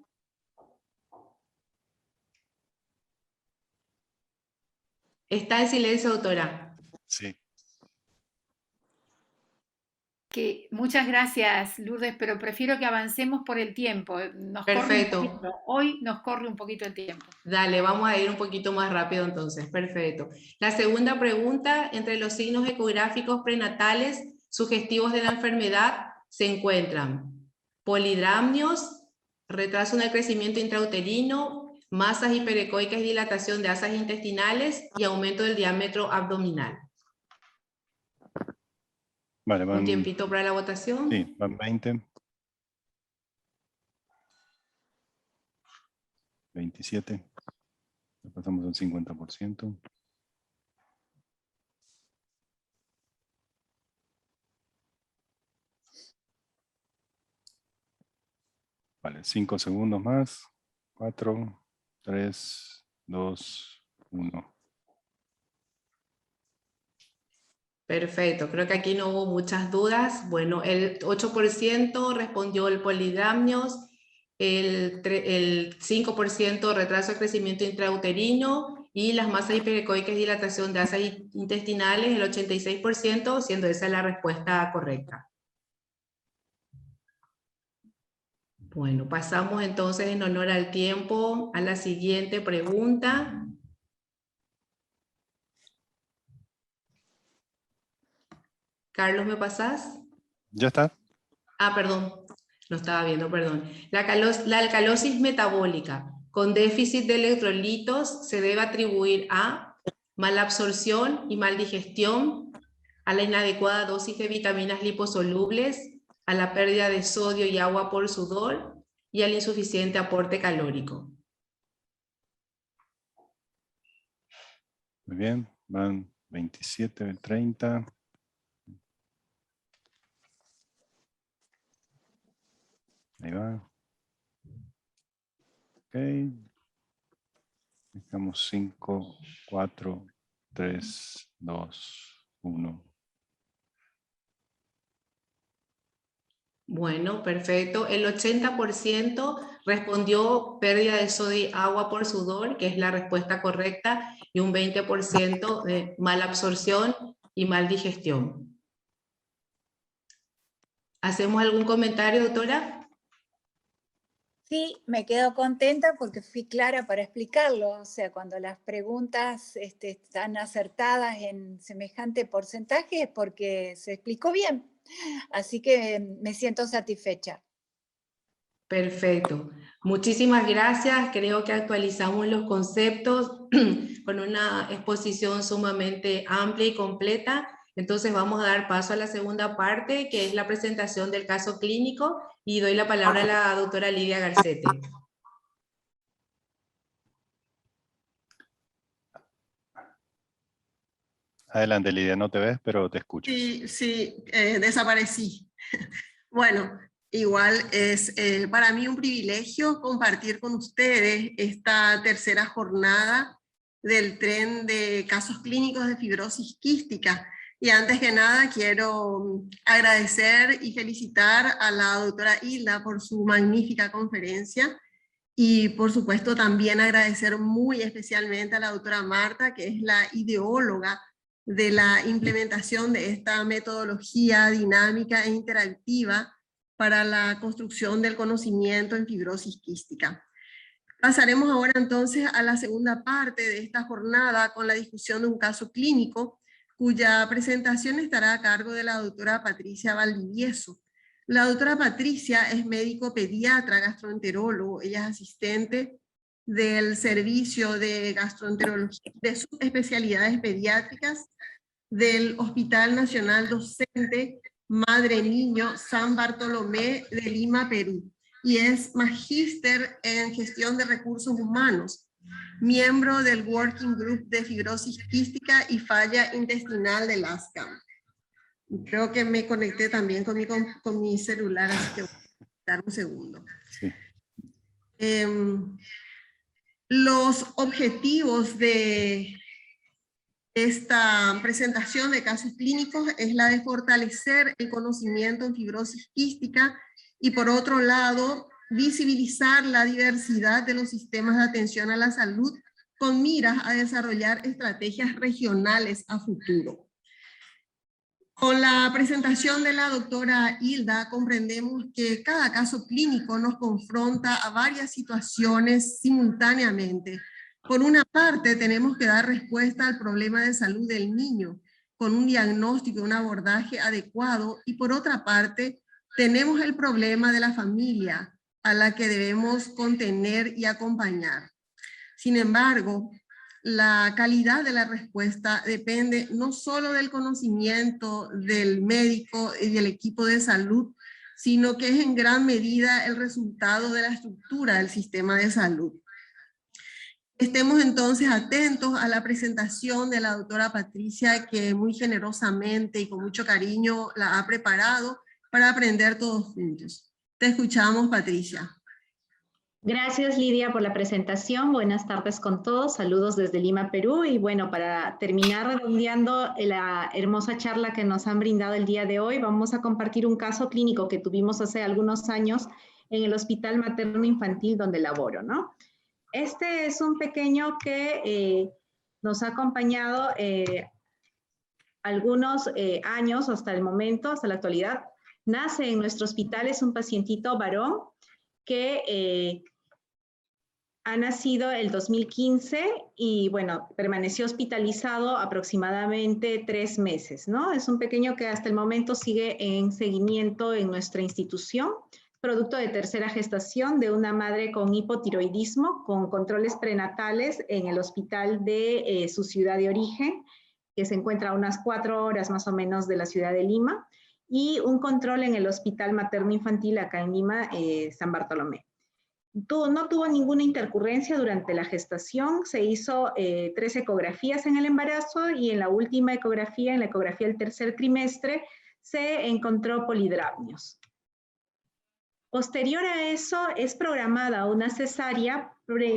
Está en silencio, doctora. Sí. Muchas gracias, Lourdes, pero prefiero que avancemos por el tiempo. Perfecto. Hoy nos corre un poquito el tiempo. Dale, vamos a ir un poquito más rápido entonces. Perfecto. La segunda pregunta, entre los signos ecográficos prenatales sugestivos de la enfermedad se encuentran polidramnios, retraso en el crecimiento intrauterino, masas hiperecoicas y dilatación de asas intestinales y aumento del diámetro abdominal. Vale, van, un tiempito para la votación. Sí, van 20. 27. Ya pasamos al 50%. Vale, 5 segundos más. 4, 3, 2, 1. Perfecto, creo que aquí no hubo muchas dudas. Bueno, el 8% respondió el polidramnios, el 5% retraso de crecimiento intrauterino y las masas hiperecoicas y dilatación de asas intestinales el 86%, siendo esa la respuesta correcta. Bueno, pasamos entonces en honor al tiempo a la siguiente pregunta. Carlos, ¿me pasás? ¿Ya está? Ah, perdón, no estaba viendo, perdón. La alcalosis metabólica con déficit de electrolitos se debe atribuir a mala absorción y mal digestión, a la inadecuada dosis de vitaminas liposolubles, a la pérdida de sodio y agua por sudor y al insuficiente aporte calórico. Muy bien, van 27, 30. Ahí va. Ok. Dejamos 5, 4, 3, 2, 1. Bueno, perfecto. El 80% respondió pérdida de sodio y agua por sudor, que es la respuesta correcta, y un 20% de mala absorción y mal digestión. ¿Hacemos algún comentario, doctora? Sí, me quedo contenta porque fui clara para explicarlo. O sea, cuando las preguntas están acertadas en semejante porcentaje es porque se explicó bien. Así que me siento satisfecha. Perfecto. Muchísimas gracias. Creo que actualizamos los conceptos con una exposición sumamente amplia y completa. Entonces vamos a dar paso a la segunda parte, que es la presentación del caso clínico, y doy la palabra a la doctora Lidia Garcete. Adelante, Lidia, no te ves, pero te escuchas. Sí, desaparecí. Bueno, igual es para mí un privilegio compartir con ustedes esta tercera jornada del tren de casos clínicos de fibrosis quística. Y antes que nada quiero agradecer y felicitar a la doctora Hilda por su magnífica conferencia y por supuesto también agradecer muy especialmente a la doctora Marta, que es la ideóloga de la implementación de esta metodología dinámica e interactiva para la construcción del conocimiento en fibrosis quística. Pasaremos ahora entonces a la segunda parte de esta jornada con la discusión de un caso clínico cuya presentación estará a cargo de la doctora Patricia Valdivieso. La doctora Patricia es médico pediatra gastroenterólogo, ella es asistente del servicio de gastroenterología de subespecialidades pediátricas del Hospital Nacional Docente Madre Niño San Bartolomé de Lima, Perú, y es magíster en gestión de recursos humanos, miembro del Working Group de Fibrosis Quística y Falla Intestinal del ASCAM. Creo que me conecté también con mi celular, así que voy a dar un segundo. Sí. Los objetivos de esta presentación de casos clínicos es la de fortalecer el conocimiento en fibrosis quística y por otro lado, visibilizar la diversidad de los sistemas de atención a la salud con miras a desarrollar estrategias regionales a futuro. Con la presentación de la doctora Hilda comprendemos que cada caso clínico nos confronta a varias situaciones simultáneamente. Por una parte, tenemos que dar respuesta al problema de salud del niño, con un diagnóstico y un abordaje adecuado, y por otra parte, tenemos el problema de la familia, a la que debemos contener y acompañar. Sin embargo, la calidad de la respuesta depende no solo del conocimiento del médico y del equipo de salud, sino que es en gran medida el resultado de la estructura del sistema de salud. Estemos entonces atentos a la presentación de la doctora Patricia, que muy generosamente y con mucho cariño la ha preparado para aprender todos juntos. Te escuchamos, Patricia. Gracias, Lidia, por la presentación. Buenas tardes con todos. Saludos desde Lima, Perú. Y bueno, para terminar redondeando la hermosa charla que nos han brindado el día de hoy, vamos a compartir un caso clínico que tuvimos hace algunos años en el Hospital Materno Infantil donde laboro, ¿no? Este es un pequeño que nos ha acompañado algunos años hasta el momento, hasta la actualidad. Nace en nuestro hospital, es un pacientito varón que ha nacido el 2015 y, bueno, permaneció hospitalizado aproximadamente 3 meses, ¿no? Es un pequeño que hasta el momento sigue en seguimiento en nuestra institución, producto de tercera gestación de una madre con hipotiroidismo, con controles prenatales en el hospital de su ciudad de origen, que se encuentra a unas 4 horas más o menos de la ciudad de Lima, y un control en el Hospital Materno Infantil acá en Lima, San Bartolomé. No tuvo ninguna intercurrencia durante la gestación, se hizo 3 ecografías en el embarazo y en la última ecografía, en la ecografía del tercer trimestre, se encontró polidrapnios. Posterior a eso es programada una cesárea,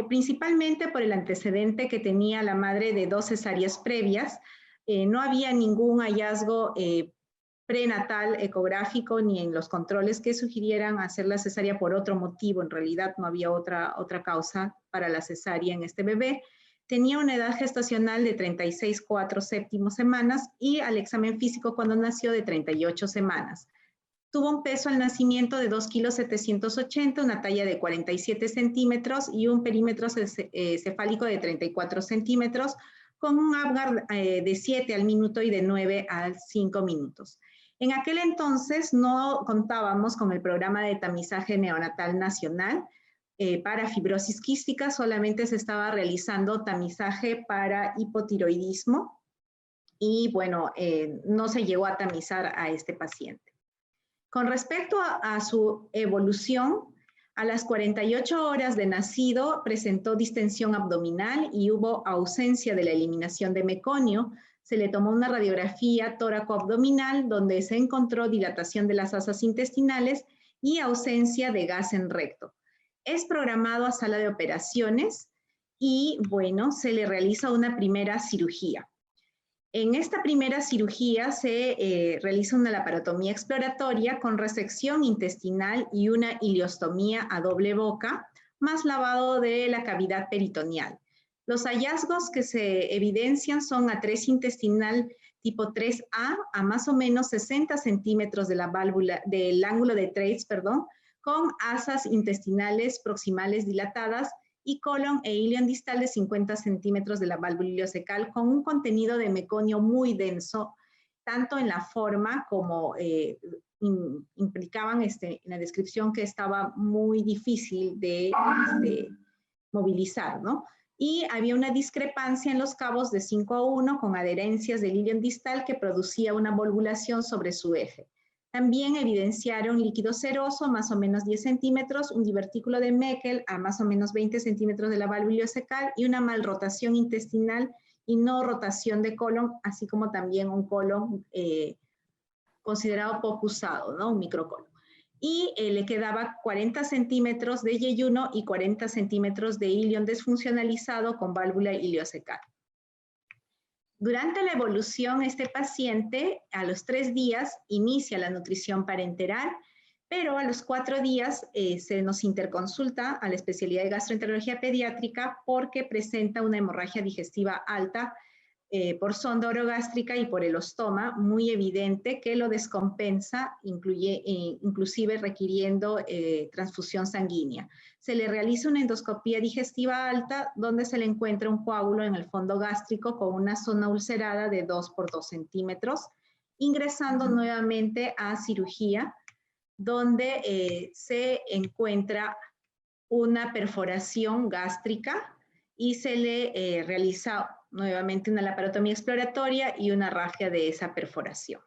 principalmente por el antecedente que tenía la madre de 2 cesáreas previas. No había ningún hallazgo prenatal ecográfico ni en los controles que sugirieran hacer la cesárea por otro motivo. En realidad no había otra causa para la cesárea en este bebé. Tenía una edad gestacional de 36,4 semanas y al examen físico cuando nació de 38 semanas. Tuvo un peso al nacimiento de 2,780 kilos, una talla de 47 centímetros y un perímetro cefálico de 34 centímetros, con un Apgar de 7 al minuto y de 9 a 5 minutos. En aquel entonces no contábamos con el programa de tamizaje neonatal nacional para fibrosis quística, solamente se estaba realizando tamizaje para hipotiroidismo y, bueno, no se llegó a tamizar a este paciente. Con respecto a su evolución, a las 48 horas de nacido presentó distensión abdominal y hubo ausencia de la eliminación de meconio. Se le tomó una radiografía tóraco-abdominal donde se encontró dilatación de las asas intestinales y ausencia de gas en recto. Es programado a sala de operaciones y, bueno, se le realiza una primera cirugía. En esta primera cirugía se realiza una laparotomía exploratoria con resección intestinal y una ileostomía a doble boca, más lavado de la cavidad peritoneal. Los hallazgos que se evidencian son A3 intestinal tipo 3A a más o menos 60 centímetros de la válvula, del ángulo de Treitz, con asas intestinales proximales dilatadas y colon e ilion distal de 50 centímetros de la válvula ileocecal con un contenido de meconio muy denso, tanto en la forma como implicaban en la descripción que estaba muy difícil de movilizar, ¿no? Y había una discrepancia en los cabos de 5:1 con adherencias del ilion distal que producía una volvulación sobre su eje. También evidenciaron líquido seroso, más o menos 10 centímetros, un divertículo de Meckel a más o menos 20 centímetros de la válvula ileocecal y una malrotación intestinal y no rotación de colon, así como también un colon considerado poco usado, ¿no? Un microcolon. Y le quedaba 40 centímetros de yeyuno y 40 centímetros de ilion desfuncionalizado con válvula ileocecal. Durante la evolución, este paciente a los 3 días inicia la nutrición parenteral, pero a los 4 días se nos interconsulta a la especialidad de gastroenterología pediátrica porque presenta una hemorragia digestiva alta por sonda orogástrica y por el ostoma, muy evidente que lo descompensa, inclusive requiriendo transfusión sanguínea. Se le realiza una endoscopía digestiva alta donde se le encuentra un coágulo en el fondo gástrico con una zona ulcerada de 2 por 2 centímetros, ingresando nuevamente a cirugía donde se encuentra una perforación gástrica y se le realiza nuevamente una laparotomía exploratoria y una rafia de esa perforación.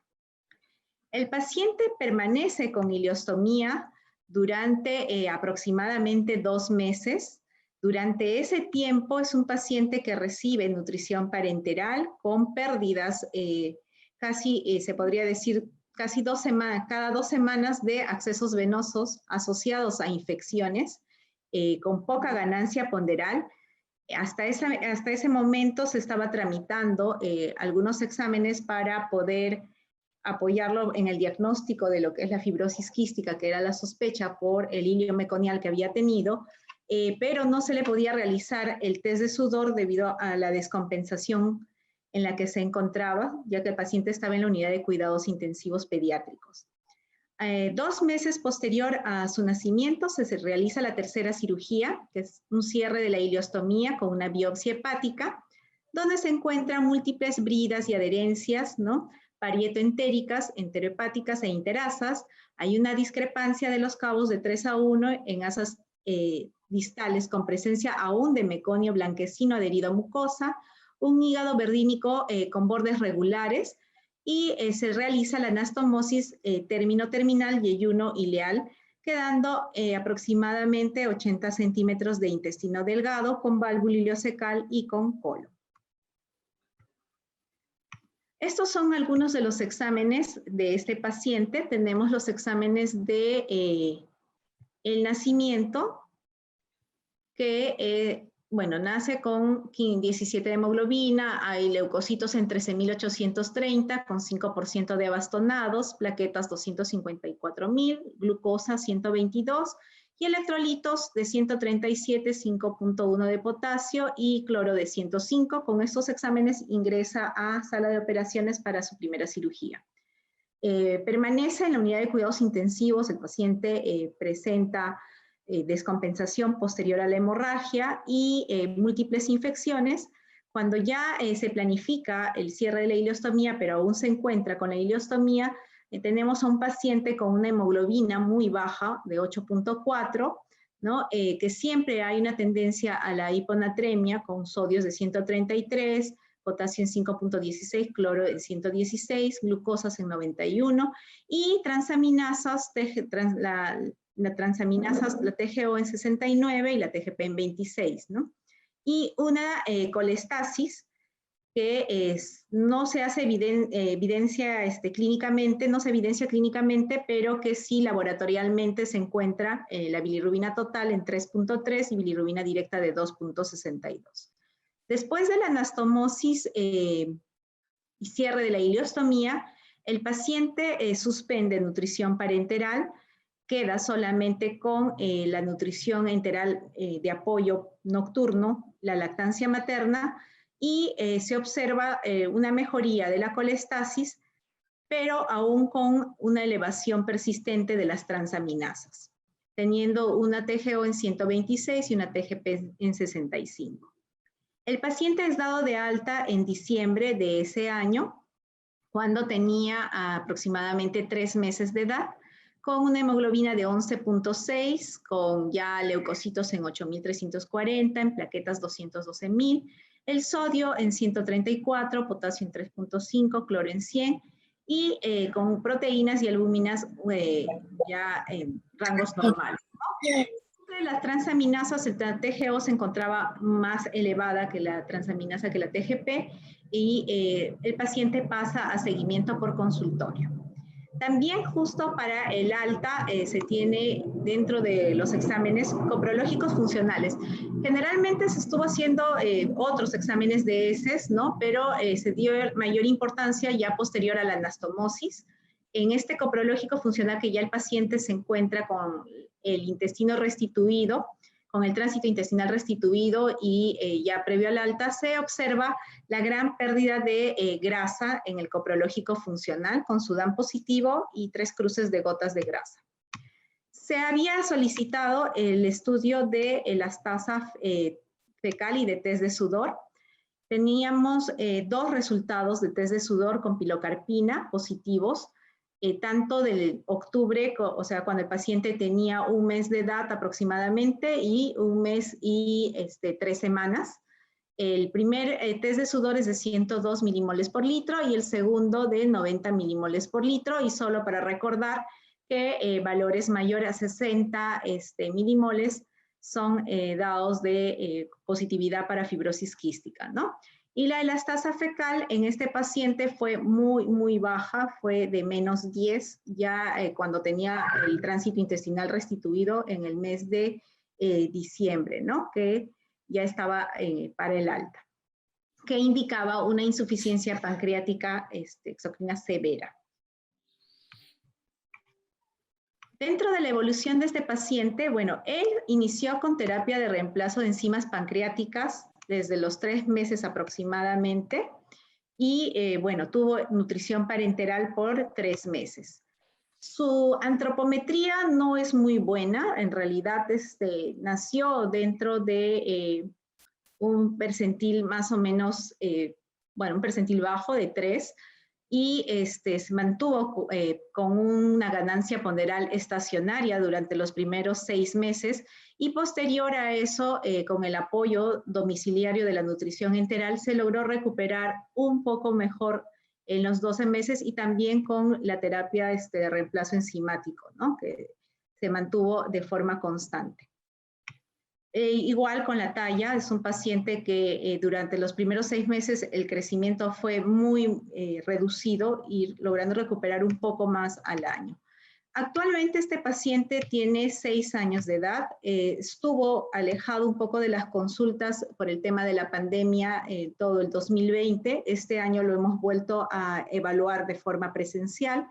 El paciente permanece con ileostomía durante aproximadamente 2 meses. Durante ese tiempo es un paciente que recibe nutrición parenteral con pérdidas casi, se podría decir, casi cada 2 semanas de accesos venosos asociados a infecciones con poca ganancia ponderal. Hasta ese momento se estaba tramitando algunos exámenes para poder apoyarlo en el diagnóstico de lo que es la fibrosis quística, que era la sospecha por el hilio meconial que había tenido, pero no se le podía realizar el test de sudor debido a la descompensación en la que se encontraba, ya que el paciente estaba en la unidad de cuidados intensivos pediátricos. 2 meses posterior a su nacimiento se realiza la tercera cirugía, que es un cierre de la ileostomía con una biopsia hepática, donde se encuentran múltiples bridas y adherencias, ¿no? Parietoentéricas, enterohepáticas e interasas. Hay una discrepancia de los cabos de 3:1 en asas distales con presencia aún de meconio blanquecino adherido a mucosa, un hígado verdínico con bordes regulares, y se realiza la anastomosis término-terminal y yeyuno ileal, quedando aproximadamente 80 centímetros de intestino delgado con válvula ileocecal y con colon. Estos son algunos de los exámenes de este paciente. Tenemos los exámenes de el nacimiento, que bueno, nace con 17 de hemoglobina, hay leucocitos en 13.830 con 5% de abastonados, plaquetas 254.000, glucosa 122 y electrolitos de 137, 5.1 de potasio y cloro de 105. Con estos exámenes ingresa a sala de operaciones para su primera cirugía. Permanece en la unidad de cuidados intensivos, el paciente presenta descompensación posterior a la hemorragia y múltiples infecciones. Cuando ya se planifica el cierre de la ileostomía, pero aún se encuentra con la ileostomía, tenemos a un paciente con una hemoglobina muy baja, de 8.4, ¿no? Que siempre hay una tendencia a la hiponatremia con sodios de 133, potasio en 5.16, cloro en 116, glucosas en 91 y transaminasas, la transaminasas, la TGO en 69 y la TGP en 26, ¿no? Y una colestasis que no se hace evidencia clínicamente, no se evidencia clínicamente, pero que sí laboratorialmente se encuentra la bilirrubina total en 3.3 y bilirrubina directa de 2.62. Después de la anastomosis y cierre de la ileostomía, el paciente suspende nutrición parenteral, queda solamente con la nutrición enteral de apoyo nocturno, la lactancia materna, y se observa una mejoría de la colestasis, pero aún con una elevación persistente de las transaminasas, teniendo una TGO en 126 y una TGP en 65. El paciente es dado de alta en diciembre de ese año, cuando tenía aproximadamente 3 meses de edad, con una hemoglobina de 11.6, con ya leucocitos en 8.340, en plaquetas 212.000, el sodio en 134, potasio en 3.5, cloro en 100, y con proteínas y albúminas ya en rangos normales, ¿no? Entre las transaminasas, la TGO se encontraba más elevada que la transaminasa que la TGP, y el paciente pasa a seguimiento por consultorio. También justo para el alta se tiene dentro de los exámenes coprológicos funcionales. Generalmente se estuvo haciendo otros exámenes de heces, ¿no? Pero se dio mayor importancia ya posterior a la anastomosis. En este coprológico funcional que ya el paciente se encuentra con el intestino restituido, con el tránsito intestinal restituido y ya previo al alta, se observa la gran pérdida de grasa en el coprológico funcional con Sudan positivo y 3 cruces de gotas de grasa. Se había solicitado el estudio de elastasa fecal y de test de sudor. Teníamos 2 resultados de test de sudor con pilocarpina positivos, tanto del octubre, o sea, cuando el paciente tenía 1 mes de edad aproximadamente y 1 mes y 3 semanas. El primer test de sudor es de 102 milimoles por litro y el segundo de 90 milimoles por litro, y solo para recordar que valores mayores a 60 milimoles son dados de positividad para fibrosis quística, ¿no? Y la elastasa fecal en este paciente fue muy baja, fue de -10, ya cuando tenía el tránsito intestinal restituido en el mes de diciembre, ¿no? Que ya estaba para el alta, que indicaba una insuficiencia pancreática exocrina severa. Dentro de la evolución de este paciente, bueno, él inició con terapia de reemplazo de enzimas pancreáticas desde los 3 meses aproximadamente y, bueno, tuvo nutrición parenteral por 3 meses. Su antropometría no es muy buena, en realidad nació dentro de un percentil más o menos, bueno, un percentil bajo de 3, y se mantuvo con una ganancia ponderal estacionaria durante los primeros 6 meses, y posterior a eso, con el apoyo domiciliario de la nutrición enteral, se logró recuperar un poco mejor en los 12 meses, y también con la terapia de reemplazo enzimático, ¿no? Que se mantuvo de forma constante. Igual con la talla, es un paciente que durante los primeros 6 meses el crecimiento fue muy reducido y logrando recuperar un poco más al año. Actualmente este paciente tiene 6 años de edad, estuvo alejado un poco de las consultas por el tema de la pandemia todo el 2020, este año lo hemos vuelto a evaluar de forma presencial,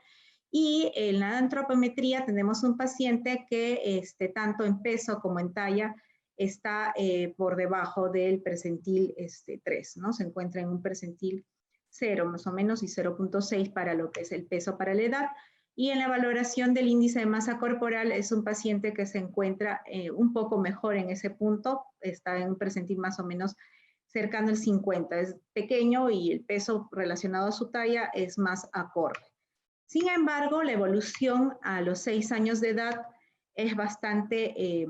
y en la antropometría tenemos un paciente que tanto en peso como en talla está por debajo del percentil 3, ¿no? Se encuentra en un percentil 0 más o menos y 0.6 para lo que es el peso para la edad. Y en la valoración del índice de masa corporal es un paciente que se encuentra un poco mejor en ese punto, está en un percentil más o menos cercano al 50, es pequeño y el peso relacionado a su talla es más acorde. Sin embargo, la evolución a los 6 años de edad es bastante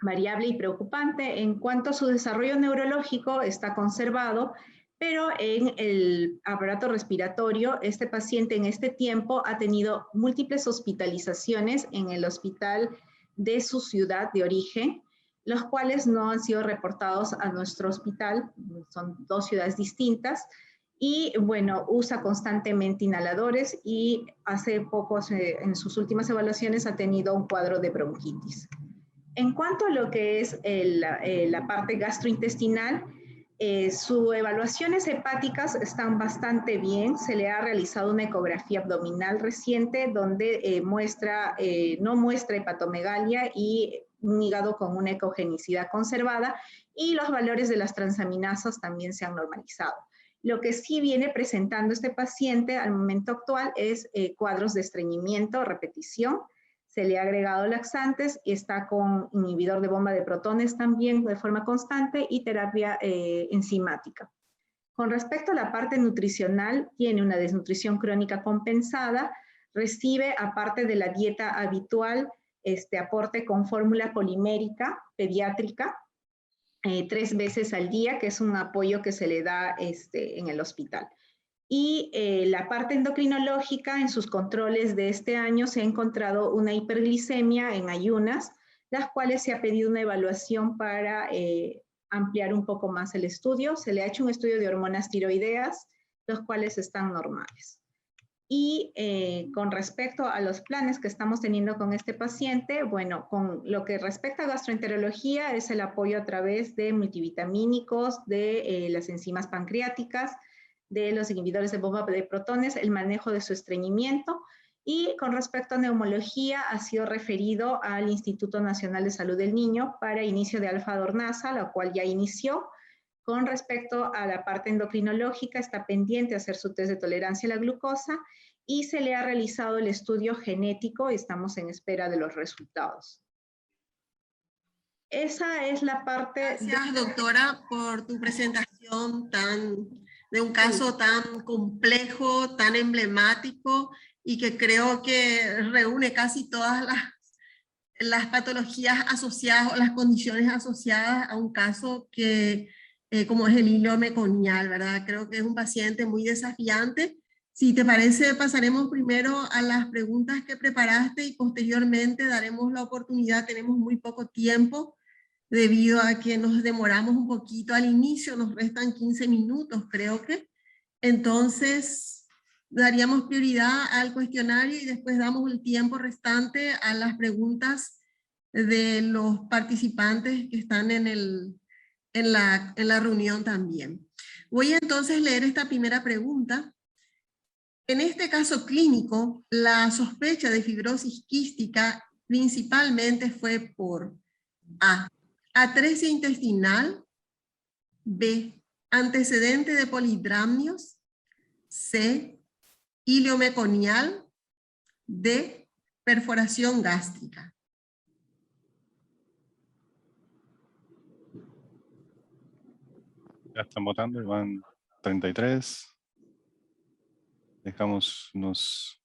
variable y preocupante. En cuanto a su desarrollo neurológico, está conservado, pero en el aparato respiratorio, este paciente en este tiempo ha tenido múltiples hospitalizaciones en el hospital de su ciudad de origen, los cuales no han sido reportados a nuestro hospital, son 2 ciudades distintas, y bueno, usa constantemente inhaladores y hace poco, en sus últimas evaluaciones, ha tenido un cuadro de bronquitis. En cuanto a lo que es la parte gastrointestinal, sus evaluaciones hepáticas están bastante bien. Se le ha realizado una ecografía abdominal reciente donde no muestra hepatomegalia y un hígado con una ecogenicidad conservada, y los valores de las transaminasas también se han normalizado. Lo que sí viene presentando este paciente al momento actual es cuadros de estreñimiento, repetición. Se le ha agregado laxantes y está con inhibidor de bomba de protones también de forma constante y terapia enzimática. Con respecto a la parte nutricional, tiene una desnutrición crónica compensada, recibe, aparte de la dieta habitual, aporte con fórmula polimérica pediátrica 3 veces al día, que es un apoyo que se le da en el hospital. Y la parte endocrinológica, en sus controles de este año se ha encontrado una hiperglicemia en ayunas, las cuales se ha pedido una evaluación para ampliar un poco más el estudio. Se le ha hecho un estudio de hormonas tiroideas, los cuales están normales. Y con respecto a los planes que estamos teniendo con este paciente, bueno, con lo que respecta a gastroenterología es el apoyo a través de multivitamínicos, de las enzimas pancreáticas, de los inhibidores de bomba de protones, el manejo de su estreñimiento, y con respecto a neumología ha sido referido al Instituto Nacional de Salud del Niño para inicio de alfa-dornasa, la cual ya inició. Con respecto a la parte endocrinológica, está pendiente de hacer su test de tolerancia a la glucosa y se le ha realizado el estudio genético y estamos en espera de los resultados. Esa es la parte... Gracias, doctora, por tu presentación de un caso tan complejo, tan emblemático y que creo que reúne casi todas las patologías asociadas o las condiciones asociadas a un caso que, como es el hilo meconial, ¿verdad? Creo que es un paciente muy desafiante. Si te parece, pasaremos primero a las preguntas que preparaste y posteriormente daremos la oportunidad, tenemos muy poco tiempo, debido a que nos demoramos un poquito al inicio, nos restan 15 minutos, creo que. Entonces, daríamos prioridad al cuestionario y después damos el tiempo restante a las preguntas de los participantes que están en la reunión también. Voy entonces a leer esta primera pregunta. En este caso clínico, la sospecha de fibrosis quística principalmente fue por A, atresia intestinal, B, antecedente de polidramnios, C, hilio meconial, D, perforación gástrica. Ya están votando, van 33. Dejamos unos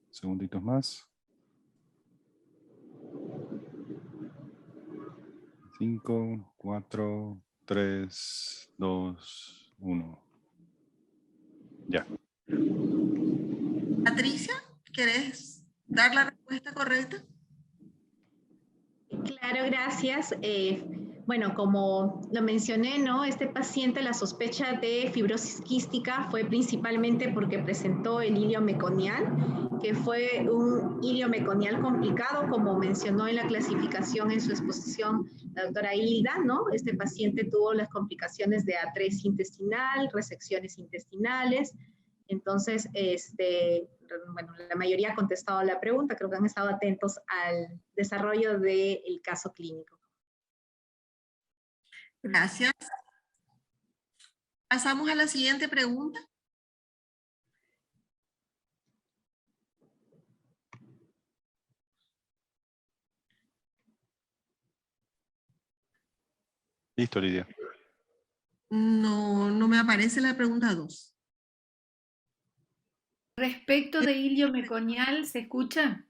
segunditos más. 5, 4, 3, 2, 1. Ya. Patricia, ¿querés dar la respuesta correcta? Claro, gracias. Bueno, como lo mencioné, ¿no? Este paciente, la sospecha de fibrosis quística fue principalmente porque presentó el hilio meconial, que fue un hilio meconial complicado, como mencionó en la clasificación en su exposición la doctora Hilda, ¿no? Este paciente tuvo las complicaciones de atresia intestinal, resecciones intestinales. Entonces, bueno, la mayoría ha contestado la pregunta, creo que han estado atentos al desarrollo del caso clínico. Gracias. Pasamos a la siguiente pregunta. Listo, Lidia. No me aparece la pregunta 2. Respecto de hilio meconial, ¿se escucha?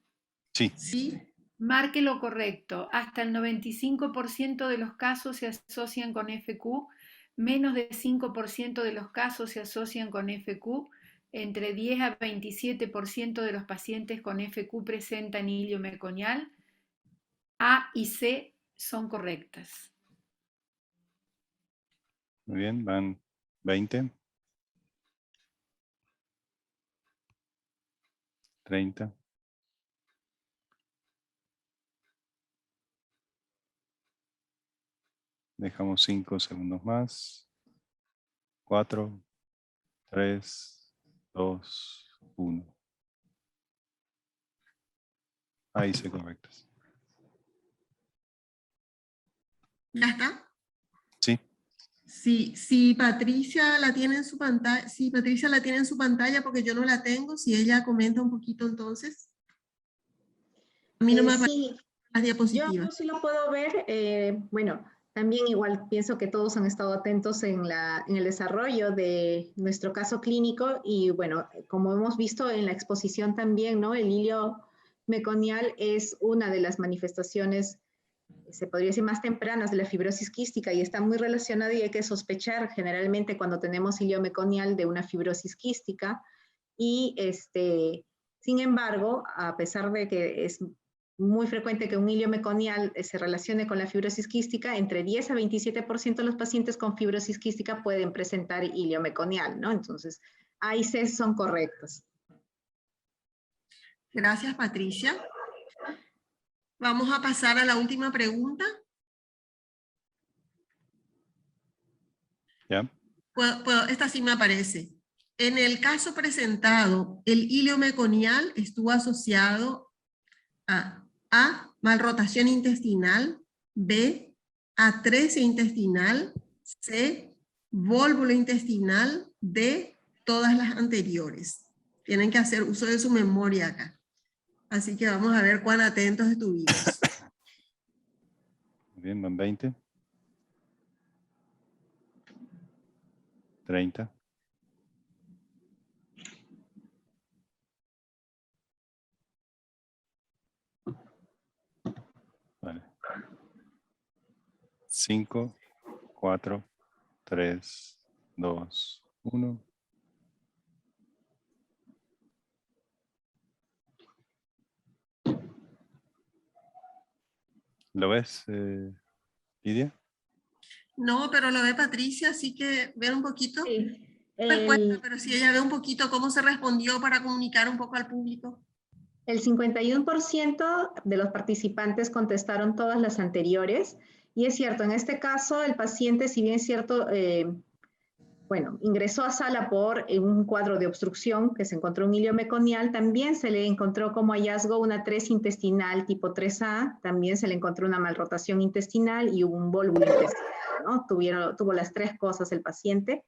Sí. Sí. Marque lo correcto. Hasta el 95% de los casos se asocian con FQ, menos de 5% de los casos se asocian con FQ, entre 10 a 27% de los pacientes con FQ presentan hilio meconial. A y C son correctas. Muy bien, van 20. 30. Dejamos 5 segundos más. 4, 3, 2, 1. Ahí se correctas. ¿Ya está? Sí. Si Patricia la tiene en su pantalla, si Patricia la tiene en su pantalla, porque yo no la tengo, si ella comenta un poquito entonces. A mí no me aparecen Sí, las yo diapositivas. sí lo puedo ver. Bueno, también igual pienso que todos han estado atentos en el desarrollo de nuestro caso clínico y bueno, como hemos visto en la exposición también, ¿no? El hilio meconial es una de las manifestaciones, se podría decir, más tempranas de la fibrosis quística y está muy relacionada y hay que sospechar generalmente cuando tenemos hilio meconial de una fibrosis quística y sin embargo, a pesar de que es muy frecuente que un hilio meconial se relacione con la fibrosis quística, entre 10 a 27% de los pacientes con fibrosis quística pueden presentar hilio meconial, ¿no? Entonces, A y C son correctos. Gracias, Patricia. Vamos a pasar a la última pregunta. ¿Ya? Esta sí me aparece. En el caso presentado, el hilio meconial estuvo asociado a malrotación intestinal, B, atresia intestinal, C, vólvulo intestinal, D, todas las anteriores. Tienen que hacer uso de su memoria acá. Así que vamos a ver cuán atentos estuvimos. Muy bien, van 20. 30. Vale. 5, 4, 3, 2, 1. ¿Lo ves, Lidia? No, pero lo ve Patricia, así que ver un poquito. Sí. Respuesta, pero si ella ve un poquito cómo se respondió para comunicar un poco al público. El 51% de los participantes contestaron todas las anteriores y es cierto, en este caso el paciente, si bien es cierto, bueno, ingresó a sala por un cuadro de obstrucción que se encontró un hilio meconial. También se le encontró como hallazgo una 3 intestinal tipo 3A, también se le encontró una malrotación intestinal y un vólvulo intestinal, ¿no? Tuvo las 3 cosas el paciente.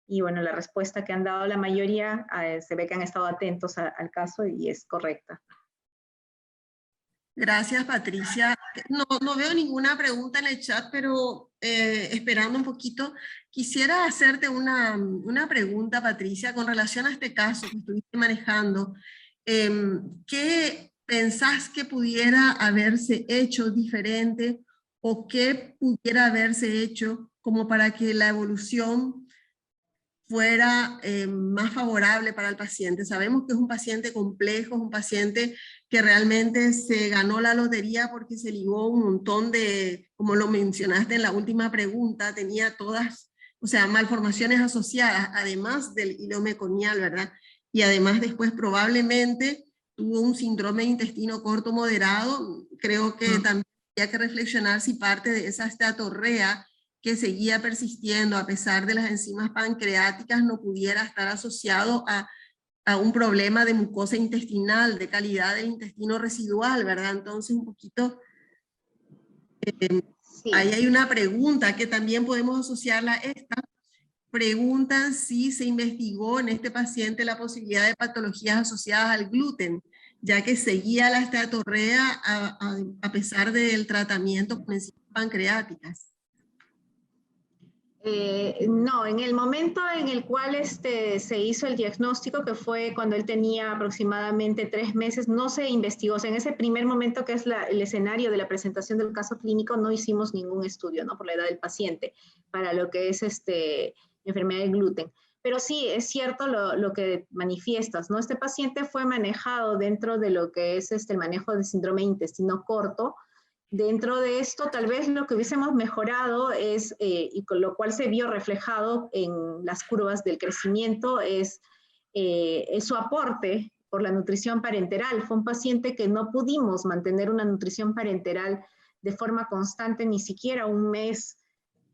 Y bueno, la respuesta que han dado la mayoría, se ve que han estado atentos al caso y es correcta. Gracias, Patricia. No veo ninguna pregunta en el chat, pero esperando un poquito, quisiera hacerte una pregunta, Patricia, con relación a este caso que estuviste manejando. ¿Qué pensás que pudiera haberse hecho diferente o qué pudiera haberse hecho como para que la evolución fuera más favorable para el paciente? Sabemos que es un paciente complejo, es un paciente que realmente se ganó la lotería porque se ligó un montón de, como lo mencionaste en la última pregunta, tenía todas, o sea, malformaciones asociadas, además del hilo meconial, ¿verdad? Y además después probablemente tuvo un síndrome de intestino corto moderado. Creo que también había que reflexionar si parte de esa esteatorrea que seguía persistiendo a pesar de las enzimas pancreáticas no pudiera estar asociado a un problema de mucosa intestinal, de calidad del intestino residual, ¿verdad? Entonces un poquito, Sí. ahí hay una pregunta que también podemos asociarla a esta. Preguntan si se investigó en este paciente la posibilidad de patologías asociadas al gluten, ya que seguía la esteatorrea a pesar del tratamiento con enzimas pancreáticas. No, en el momento en el cual se hizo el diagnóstico, que fue cuando él tenía aproximadamente 3 meses, no se investigó. O sea, en ese primer momento, que es el escenario de la presentación del caso clínico, no hicimos ningún estudio, ¿no? Por la edad del paciente, para lo que es enfermedad del gluten. Pero sí, es cierto lo que manifiestas, ¿no? Este paciente fue manejado dentro de lo que es el manejo de síndrome de intestino corto. Dentro de esto, tal vez lo que hubiésemos mejorado es, y con lo cual se vio reflejado en las curvas del crecimiento, es su aporte por la nutrición parenteral. Fue un paciente que no pudimos mantener una nutrición parenteral de forma constante, ni siquiera un mes,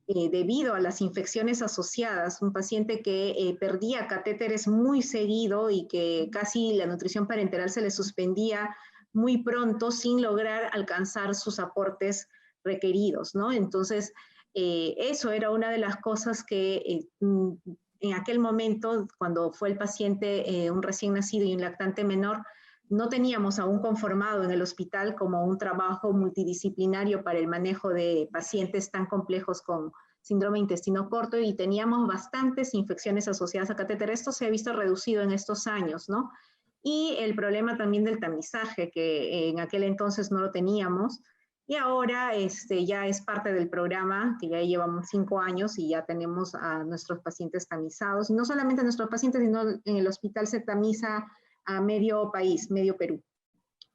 debido a las infecciones asociadas. Un paciente que perdía catéteres muy seguido y que casi la nutrición parenteral se le suspendía muy pronto sin lograr alcanzar sus aportes requeridos, ¿no? Entonces, eso era una de las cosas que en aquel momento, cuando fue el paciente un recién nacido y un lactante menor, no teníamos aún conformado en el hospital como un trabajo multidisciplinario para el manejo de pacientes tan complejos con síndrome de intestino corto, y teníamos bastantes infecciones asociadas a catéter. Esto se ha visto reducido en estos años, ¿no? Y el problema también del tamizaje, que en aquel entonces no lo teníamos, y ahora ya es parte del programa, que ya llevamos 5 años y ya tenemos a nuestros pacientes tamizados. Y no solamente a nuestros pacientes, sino en el hospital se tamiza a medio país, medio Perú.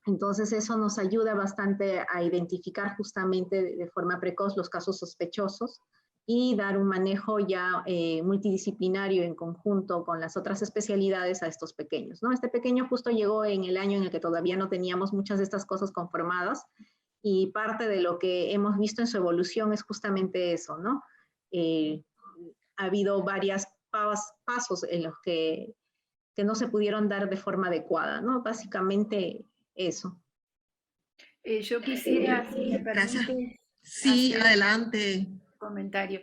Entonces eso nos ayuda bastante a identificar justamente de forma precoz los casos sospechosos y dar un manejo ya multidisciplinario en conjunto con las otras especialidades a estos pequeños, ¿no? Este pequeño justo llegó en el año en el que todavía no teníamos muchas de estas cosas conformadas, y parte de lo que hemos visto en su evolución es justamente eso, ¿no? Ha habido varios pasos en los que no se pudieron dar de forma adecuada, ¿no? Básicamente eso. Yo quisiera, si me Gracias. permite, Sí, hacer adelante. comentario.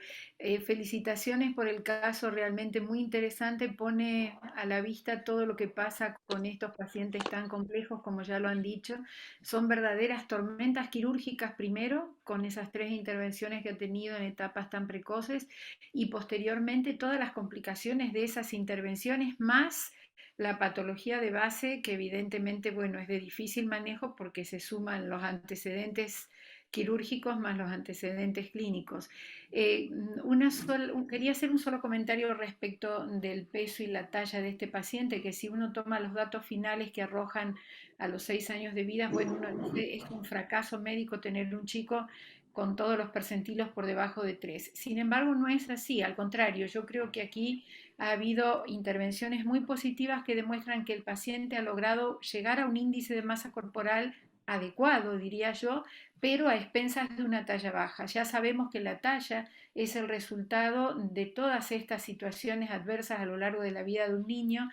Felicitaciones por el caso, realmente muy interesante, pone a la vista todo lo que pasa con estos pacientes tan complejos, como ya lo han dicho. Son verdaderas tormentas quirúrgicas primero, con esas 3 intervenciones que ha tenido en etapas tan precoces, y posteriormente todas las complicaciones de esas intervenciones, más la patología de base, que evidentemente, bueno, es de difícil manejo porque se suman los antecedentes quirúrgicos más los antecedentes clínicos. Quería hacer un solo comentario respecto del peso y la talla de este paciente, que si uno toma los datos finales que arrojan a los 6 años de vida, bueno, uno dice, es un fracaso médico tener un chico con todos los percentilos por debajo de 3. Sin embargo, no es así, al contrario, yo creo que aquí ha habido intervenciones muy positivas que demuestran que el paciente ha logrado llegar a un índice de masa corporal adecuado, diría yo, pero a expensas de una talla baja. Ya sabemos que la talla es el resultado de todas estas situaciones adversas a lo largo de la vida de un niño.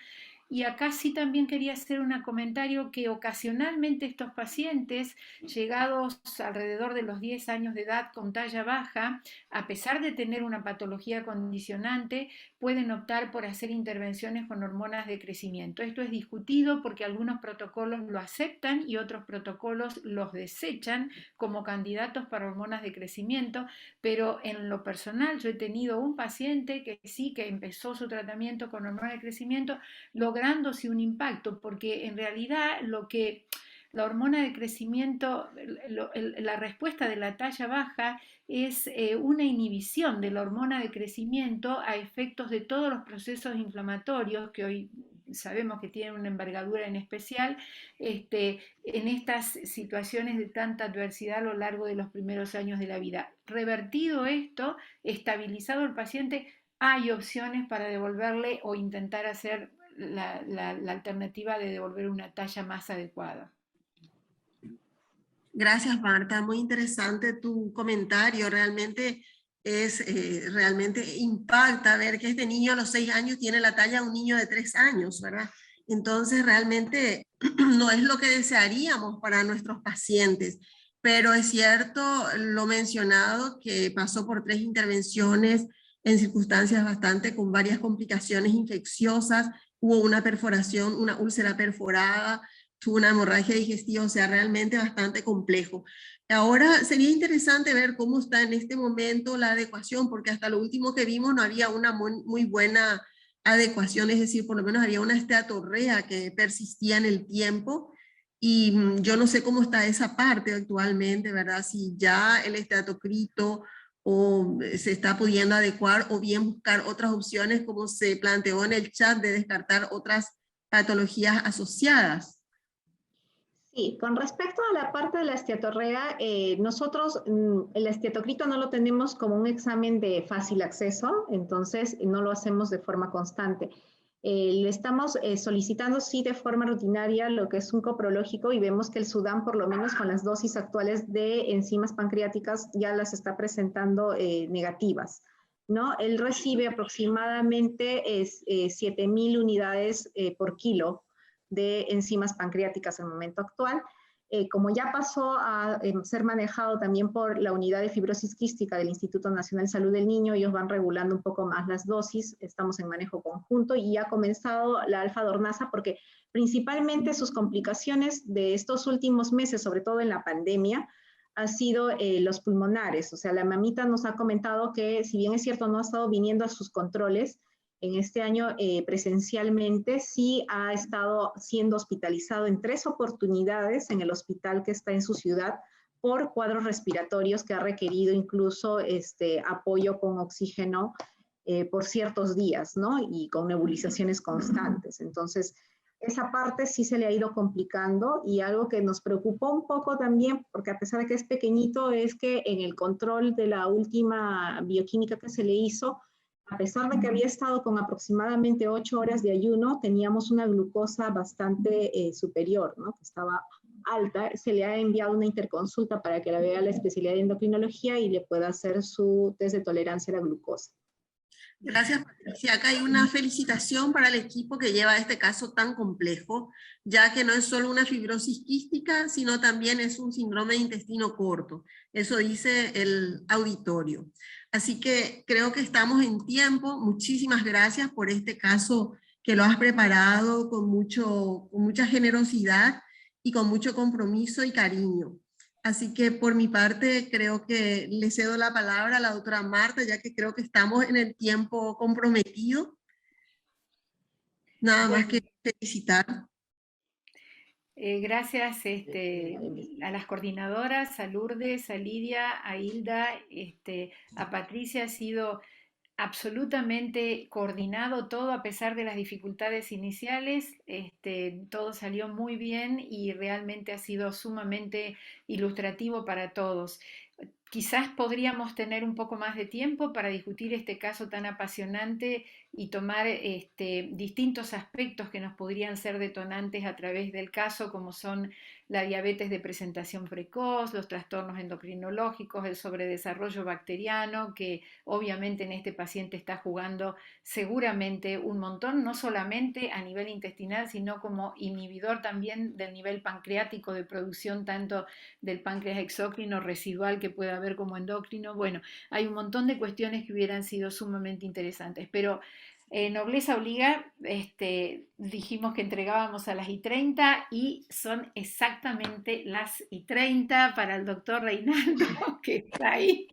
Y acá sí también quería hacer un comentario que ocasionalmente estos pacientes, llegados alrededor de los 10 años de edad con talla baja, a pesar de tener una patología condicionante, pueden optar por hacer intervenciones con hormonas de crecimiento. Esto es discutido porque algunos protocolos lo aceptan y otros protocolos los desechan como candidatos para hormonas de crecimiento, pero en lo personal yo he tenido un paciente que sí, que empezó su tratamiento con hormonas de crecimiento, lográndose un impacto, porque en realidad lo que la hormona de crecimiento, la respuesta de la talla baja es una inhibición de la hormona de crecimiento a efectos de todos los procesos inflamatorios que hoy sabemos que tienen una envergadura en especial en estas situaciones de tanta adversidad a lo largo de los primeros años de la vida. Revertido esto, estabilizado el paciente, hay opciones para devolverle o intentar hacer la alternativa de devolver una talla más adecuada. Gracias, Marta. Muy interesante tu comentario. Realmente realmente impacta ver que este niño a los 6 años tiene la talla de un niño de 3 años, ¿verdad? Entonces, realmente no es lo que desearíamos para nuestros pacientes, pero es cierto lo mencionado, que pasó por 3 intervenciones en circunstancias bastante con varias complicaciones infecciosas, hubo una perforación, una úlcera perforada, tuvo una hemorragia digestiva, o sea, realmente bastante complejo. Ahora sería interesante ver cómo está en este momento la adecuación, porque hasta lo último que vimos no había una muy buena adecuación, es decir, por lo menos había una esteatorrea que persistía en el tiempo, y yo no sé cómo está esa parte actualmente, ¿verdad? Si ya el esteatocrito o se está pudiendo adecuar, o bien buscar otras opciones, como se planteó en el chat, de descartar otras patologías asociadas. Sí, con respecto a la parte de la esteatorrea, nosotros el esteatocrito no lo tenemos como un examen de fácil acceso, entonces no lo hacemos de forma constante. Le estamos solicitando sí de forma rutinaria lo que es un coprológico, y vemos que el Sudán, por lo menos con las dosis actuales de enzimas pancreáticas, ya las está presentando negativas, ¿no? Él recibe aproximadamente 7.000 unidades por kilo de enzimas pancreáticas en el momento actual. Como ya pasó a ser manejado también por la unidad de fibrosis quística del Instituto Nacional de Salud del Niño, ellos van regulando un poco más las dosis, estamos en manejo conjunto, y ya ha comenzado la alfa-dornasa, porque principalmente sus complicaciones de estos últimos meses, sobre todo en la pandemia, ha sido los pulmonares. O sea, la mamita nos ha comentado que, si bien es cierto, no ha estado viniendo a sus controles, en este año presencialmente sí ha estado siendo hospitalizado en 3 oportunidades en el hospital que está en su ciudad por cuadros respiratorios, que ha requerido incluso apoyo con oxígeno por ciertos días, ¿no? Y con nebulizaciones constantes. Entonces, esa parte sí se le ha ido complicando, y algo que nos preocupó un poco también, porque a pesar de que es pequeñito, es que en el control de la última bioquímica que se le hizo, a pesar de que había estado con aproximadamente 8 horas de ayuno, teníamos una glucosa bastante superior, ¿no? Que estaba alta. Se le ha enviado una interconsulta para que la vea la especialidad de endocrinología y le pueda hacer su test de tolerancia a la glucosa. Gracias, Patricia. Acá hay una felicitación para el equipo que lleva este caso tan complejo, ya que no es solo una fibrosis quística, sino también es un síndrome de intestino corto. Eso dice el auditorio. Así que creo que estamos en tiempo. Muchísimas gracias por este caso, que lo has preparado con mucha generosidad y con mucho compromiso y cariño. Así que por mi parte creo que le cedo la palabra a la doctora Marta, ya que creo que estamos en el tiempo comprometido. Nada más que felicitar. Gracias a las coordinadoras, a Lourdes, a Lidia, a Hilda, a Patricia. Ha sido absolutamente coordinado todo a pesar de las dificultades iniciales. Todo salió muy bien y realmente ha sido sumamente ilustrativo para todos. Quizás podríamos tener un poco más de tiempo para discutir este caso tan apasionante y tomar distintos aspectos que nos podrían ser detonantes a través del caso, como son la diabetes de presentación precoz, los trastornos endocrinológicos, el sobredesarrollo bacteriano, que obviamente en este paciente está jugando seguramente un montón, no solamente a nivel intestinal, sino como inhibidor también del nivel pancreático de producción tanto del páncreas exócrino residual que puede haber como endocrino. Bueno, hay un montón de cuestiones que hubieran sido sumamente interesantes, pero nobleza obliga, dijimos que entregábamos a las y 30 y son exactamente las y 30 para el doctor Reinaldo, que está ahí.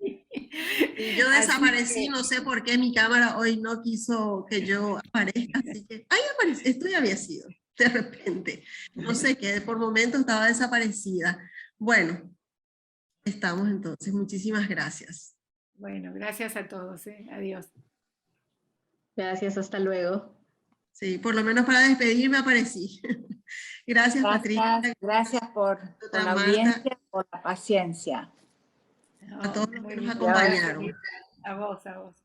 Y yo desaparecí, no sé por qué mi cámara hoy no quiso que yo aparezca, así que, ahí aparecí, esto ya había sido, de repente. No sé qué, por momentos estaba desaparecida. Bueno, estamos entonces, muchísimas gracias. Bueno, gracias a todos, adiós. Gracias, hasta luego. Sí, por lo menos para despedirme aparecí. Gracias, Patricia. Gracias por la audiencia, por la paciencia. A todos los que nos bien. acompañaron. A vos, a vos.